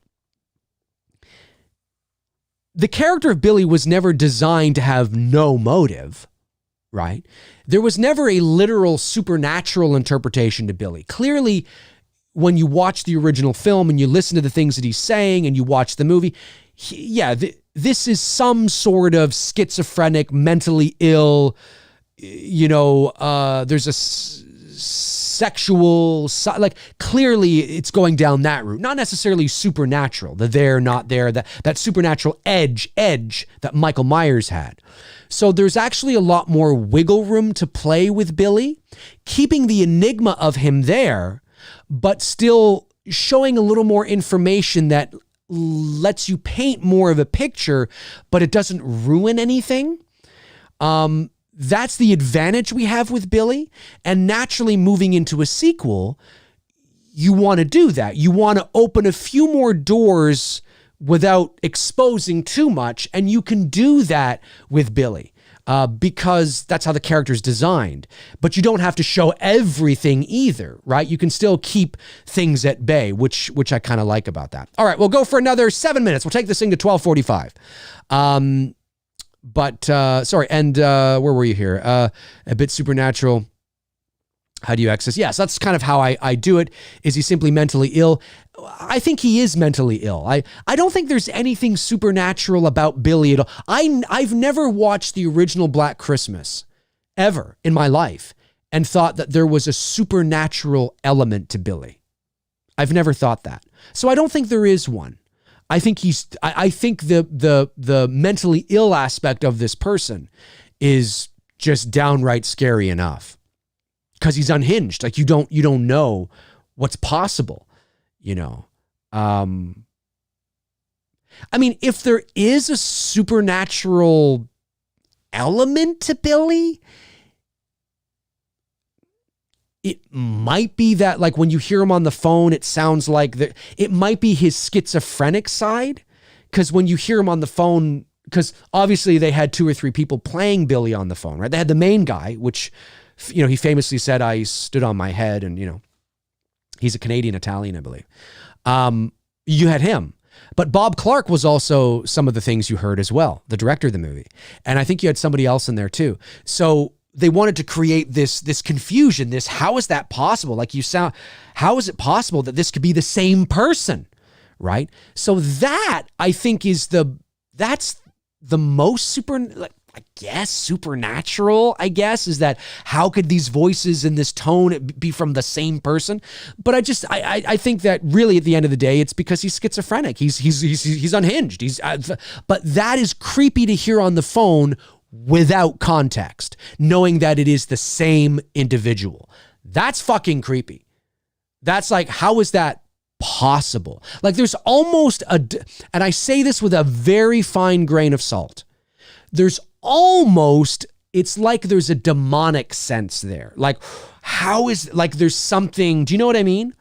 the character of Billy was never designed to have no motive, right? There was never a literal supernatural interpretation to Billy. Clearly, when you watch the original film and you listen to the things that he's saying and you watch the movie, this is some sort of schizophrenic, mentally ill, there's a sexual, clearly it's going down that route. Not necessarily supernatural, the there, not there, that supernatural edge that Michael Myers had. So there's actually a lot more wiggle room to play with Billy, keeping the enigma of him there, but still showing a little more information that lets you paint more of a picture, but it doesn't ruin anything. That's the advantage we have with Billy. And naturally, moving into a sequel, you want to do that. You want to open a few more doors without exposing too much. And you can do that with Billy because that's how the character's designed. But you don't have to show everything either, right? You can still keep things at bay, which I kind of like about that. All right, we'll go for another 7 minutes. We'll take this thing to 12:45. Where were you here? A bit supernatural. How do you access? Yes, that's kind of how I do it. Is he simply mentally ill? I think he is mentally ill. I don't think there's anything supernatural about Billy at all. I've never watched the original Black Christmas ever in my life and thought that there was a supernatural element to Billy. I've never thought that. So I don't think there is one. I think I think the mentally ill aspect of this person is just downright scary enough. Because he's unhinged. Like you don't know what's possible, you know. I mean, if there is a supernatural element to Billy, it might be that, like, when you hear him on the phone, it sounds like it might be his schizophrenic side. Because when you hear him on the phone, because obviously they had 2 or 3 people playing Billy on the phone, right? They had the main guy, which, you know, he famously said, I stood on my head, and, you know, he's a Canadian Italian, I believe. You had him. But Bob Clark was also some of the things you heard as well, the director of the movie. And I think you had somebody else in there too. So they wanted to create this confusion, how is that possible? Like how is it possible that this could be the same person, right? So that, I think, that's the most supernatural, is that how could these voices in this tone be from the same person? But I think that really at the end of the day, it's because he's schizophrenic. He's unhinged. But that is creepy to hear on the phone without context, knowing that it is the same individual. That's fucking creepy. That's like, how is that possible? Like there's almost and I say this with a very fine grain of salt. It's like there's a demonic sense there. Like, there's something, do you know what I mean?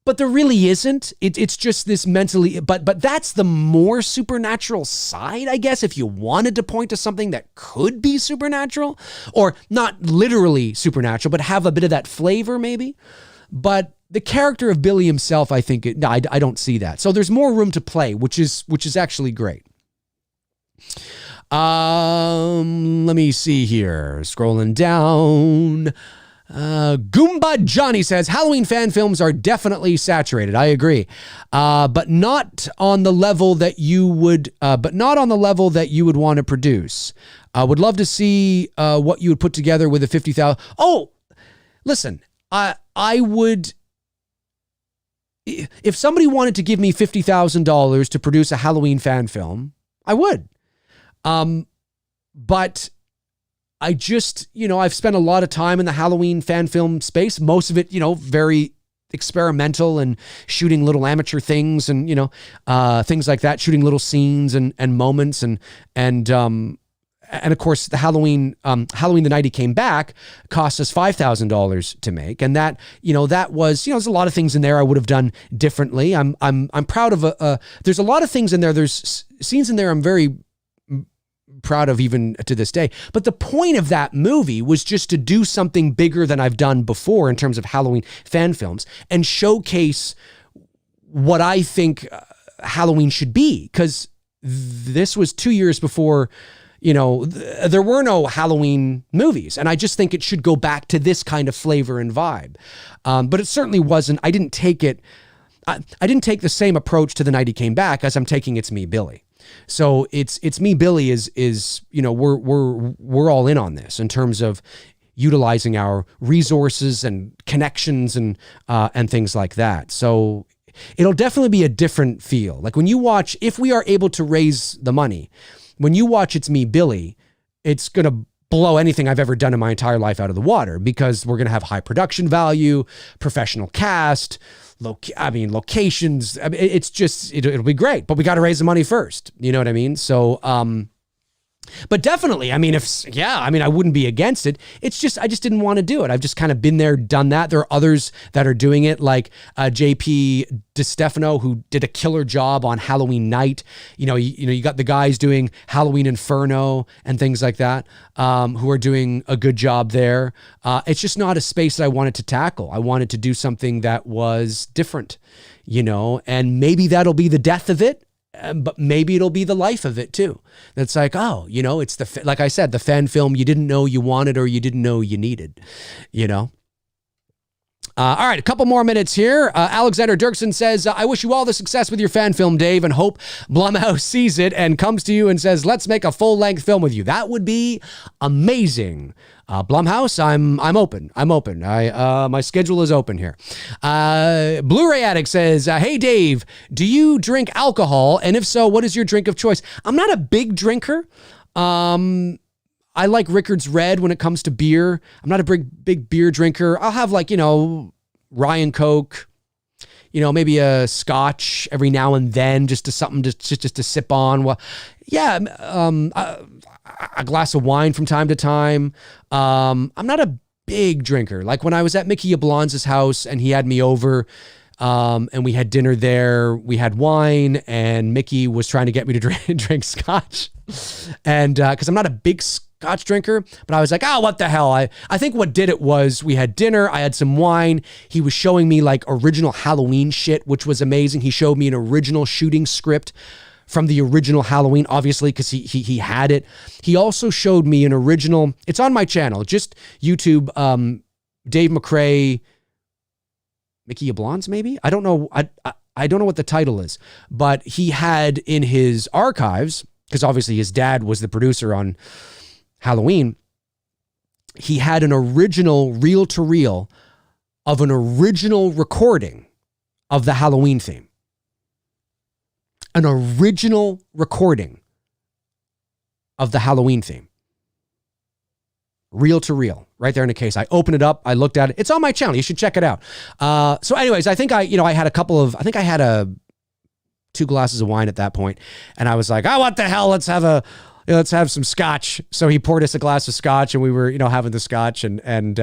But there really isn't. It's just this mentally, but that's the more supernatural side, I guess, if you wanted to point to something that could be supernatural, or not literally supernatural, but have a bit of that flavor maybe. But the character of Billy himself, I think, I don't see that. So there's more room to play, which is actually great. Let me see here. Scrolling down. Goomba Johnny says Halloween fan films are definitely saturated. I agree, but not on the level that you would. Want to produce. Would love to see what you would put together with a 50,000. Oh, listen, I would. If somebody wanted to give me $50,000 to produce a Halloween fan film, I would. But I just, I've spent a lot of time in the Halloween fan film space, most of it, very experimental and shooting little amateur things and, things like that, shooting little scenes and moments and of course the Halloween the Night He Came Back cost us $5,000 to make. And that, that was, there's a lot of things in there I would have done differently. I'm proud of there's a lot of things in there. There's scenes in there I'm very proud of even to this day. But the point of that movie was just to do something bigger than I've done before in terms of Halloween fan films and showcase what I think Halloween should be. Because this was 2 years before, there were no Halloween movies. And I just think it should go back to this kind of flavor and vibe. But it certainly wasn't, I didn't take the same approach to The Night He Came Back as I'm taking It's Me, Billy. So it's Me, Billy is we're all in on this in terms of utilizing our resources and connections and things like that. So it'll definitely be a different feel. Like when you watch, if we are able to raise the money, when you watch It's Me, Billy, it's going to blow anything I've ever done in my entire life out of the water because we're going to have high production value, professional cast, locations. It's just, it'll be great, but we got to raise the money first. You know what I mean? So, but definitely, I wouldn't be against it. It's just, I just didn't want to do it. I've just kind of been there, done that. There are others that are doing it, like JP DiStefano, who did a killer job on Halloween Night. You got the guys doing Halloween Inferno and things like that, who are doing a good job there. It's just not a space that I wanted to tackle. I wanted to do something that was different, and maybe that'll be the death of it. but maybe it'll be the life of it too. That's like, oh, it's like I said, the fan film you didn't know you wanted or you didn't know you needed, All right, a couple more minutes here. Alexander Dirksen says, I wish you all the success with your fan film, Dave, and hope Blumhouse sees it and comes to you and says, let's make a full-length film with you. That would be amazing. Blumhouse, I'm open. My schedule is open here. Blu-ray Addict says, hey, Dave, do you drink alcohol? And if so, what is your drink of choice? I'm not a big drinker. I like Rickard's Red when it comes to beer. I'm not a big beer drinker. I'll have Ryan Coke, maybe a scotch every now and then, just to something just to sip on. Well, yeah, a glass of wine from time to time. I'm not a big drinker. Like when I was at Mickey Yablon's house and he had me over, and we had dinner there, we had wine, and Mickey was trying to get me to drink scotch. And because I'm not a big scotch drinker, but I was like, what the hell? I think what did it was we had dinner, I had some wine, he was showing me like original Halloween shit, which was amazing. He showed me an original shooting script from the original Halloween, obviously, because he had it. He also showed me an original, it's on my channel, just YouTube, Dave McCrae, Mickey Yablons, maybe? I don't know. I don't know what the title is, but he had in his archives, because obviously his dad was the producer on Halloween, he had an original reel-to-reel of an original recording of the Halloween theme. An original recording of the Halloween theme. Reel to reel, right there in the case. I opened it up, I looked at it. It's on my channel. You should check it out. So anyways, I think I had 2 glasses of wine at that point, and I was like, what the hell? Let's have some scotch. So he poured us a glass of scotch, and we were, having the scotch, and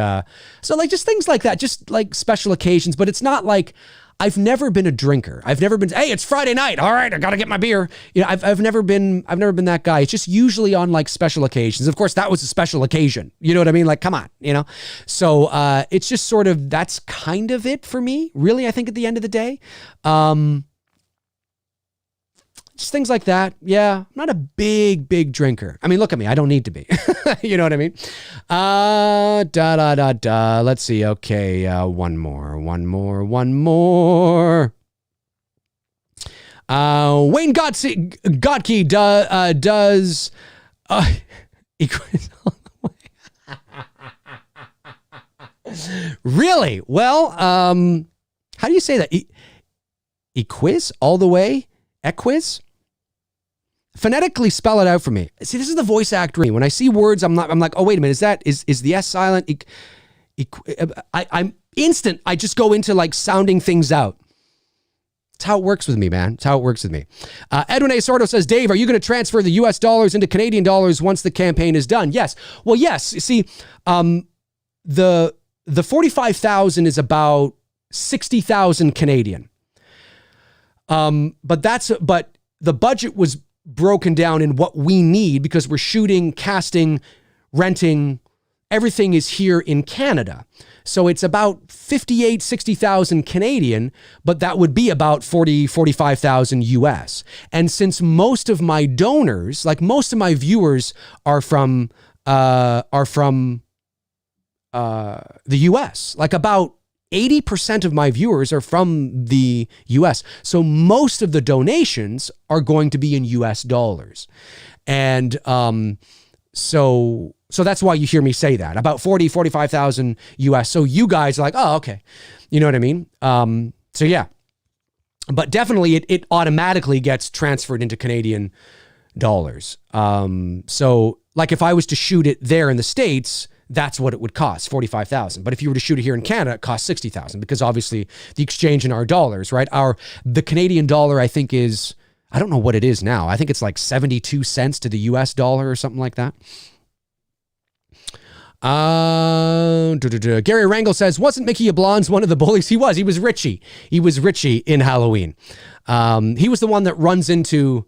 so like just things like that, just like special occasions. But it's not like I've never been a drinker. I've never been, hey, it's Friday night. All right, I got to get my beer. I've never been that guy. It's just usually on like special occasions. Of course, that was a special occasion. You know what I mean? Like, come on, So it's just sort of, that's kind of it for me, really, I think at the end of the day. Just things like that. Yeah, I'm not a big drinker. I mean, look at me. I don't need to be. You know what I mean? Let's see. Okay, one more. Wayne Gotke does really? Well, how do you say that? Equiz all the way? Equiz? Phonetically spell it out for me. See, this is the voice actor. When I see words, I'm like, oh, wait a minute. Is the S silent? I'm instant. I just go into like sounding things out. It's how it works with me, man. It's how it works with me. Edwin A. Sordo says, Dave, are you going to transfer the US dollars into Canadian dollars once the campaign is done? Yes. Well, yes. You see, the 45,000 is about 60,000 Canadian. But the budget was broken down in what we need because we're shooting, casting, renting, everything is here in Canada. So it's about 60,000 Canadian, but that would be about 45,000 US. And since most of my donors, like most of my viewers are from the US, like about 80% of my viewers are from the US. So most of the donations are going to be in US dollars. And so that's why you hear me say that, about 45,000 US. So you guys are like, oh, okay. You know what I mean? So yeah, but definitely it automatically gets transferred into Canadian dollars. So like if I was to shoot it there in the States, that's what it would cost, 45,000. But if you were to shoot it here in Canada, it costs 60,000 because obviously the exchange in our dollars, right? The Canadian dollar, I think is, I don't know what it is now. I think it's like 72 cents to the US dollar or something like that. Gary Rangel says, wasn't Mickey Yablons one of the bullies? He was Richie. He was Richie in Halloween. He was the one that runs into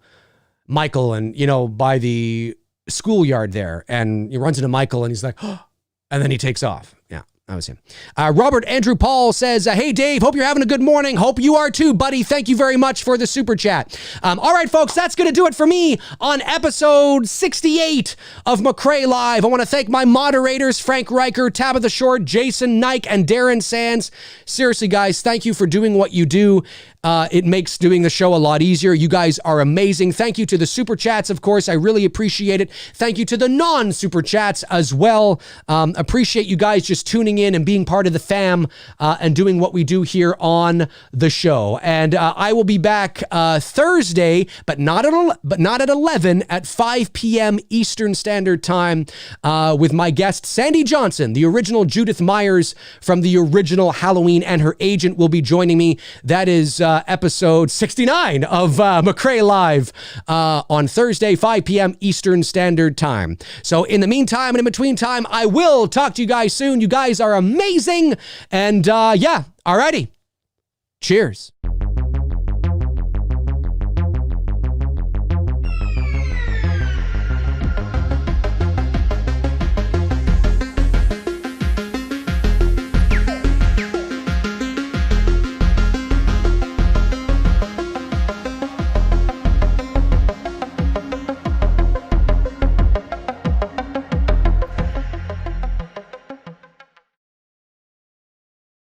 Michael and, by the schoolyard there, and he runs into Michael and he's like, oh, and then he takes off. Yeah. that was him. Robert Andrew Paul says, hey, Dave, hope you're having a good morning. Hope you are too, buddy. Thank you very much for the super chat. All right, folks, that's going to do it for me on episode 68 of MCRAE Live. I want to thank my moderators, Frank Riker, Tabitha Short, Jason Nike, and Darren Sands. Seriously, guys, thank you for doing what you do. It makes doing the show a lot easier. You guys are amazing. Thank you to the super chats, of course. I really appreciate it. Thank you to the non-super chats as well. Appreciate you guys just tuning in and being part of the fam and doing what we do here on the show. And I will be back Thursday, but not at 11, at 5 p.m. Eastern Standard Time with my guest, Sandy Johnson, the original Judith Myers from the original Halloween, and her agent will be joining me. That is episode 69 of MCRAE Live on Thursday, 5 p.m. Eastern Standard Time. So in the meantime and in between time, I will talk to you guys soon. You guys are amazing. And yeah, alrighty. Cheers.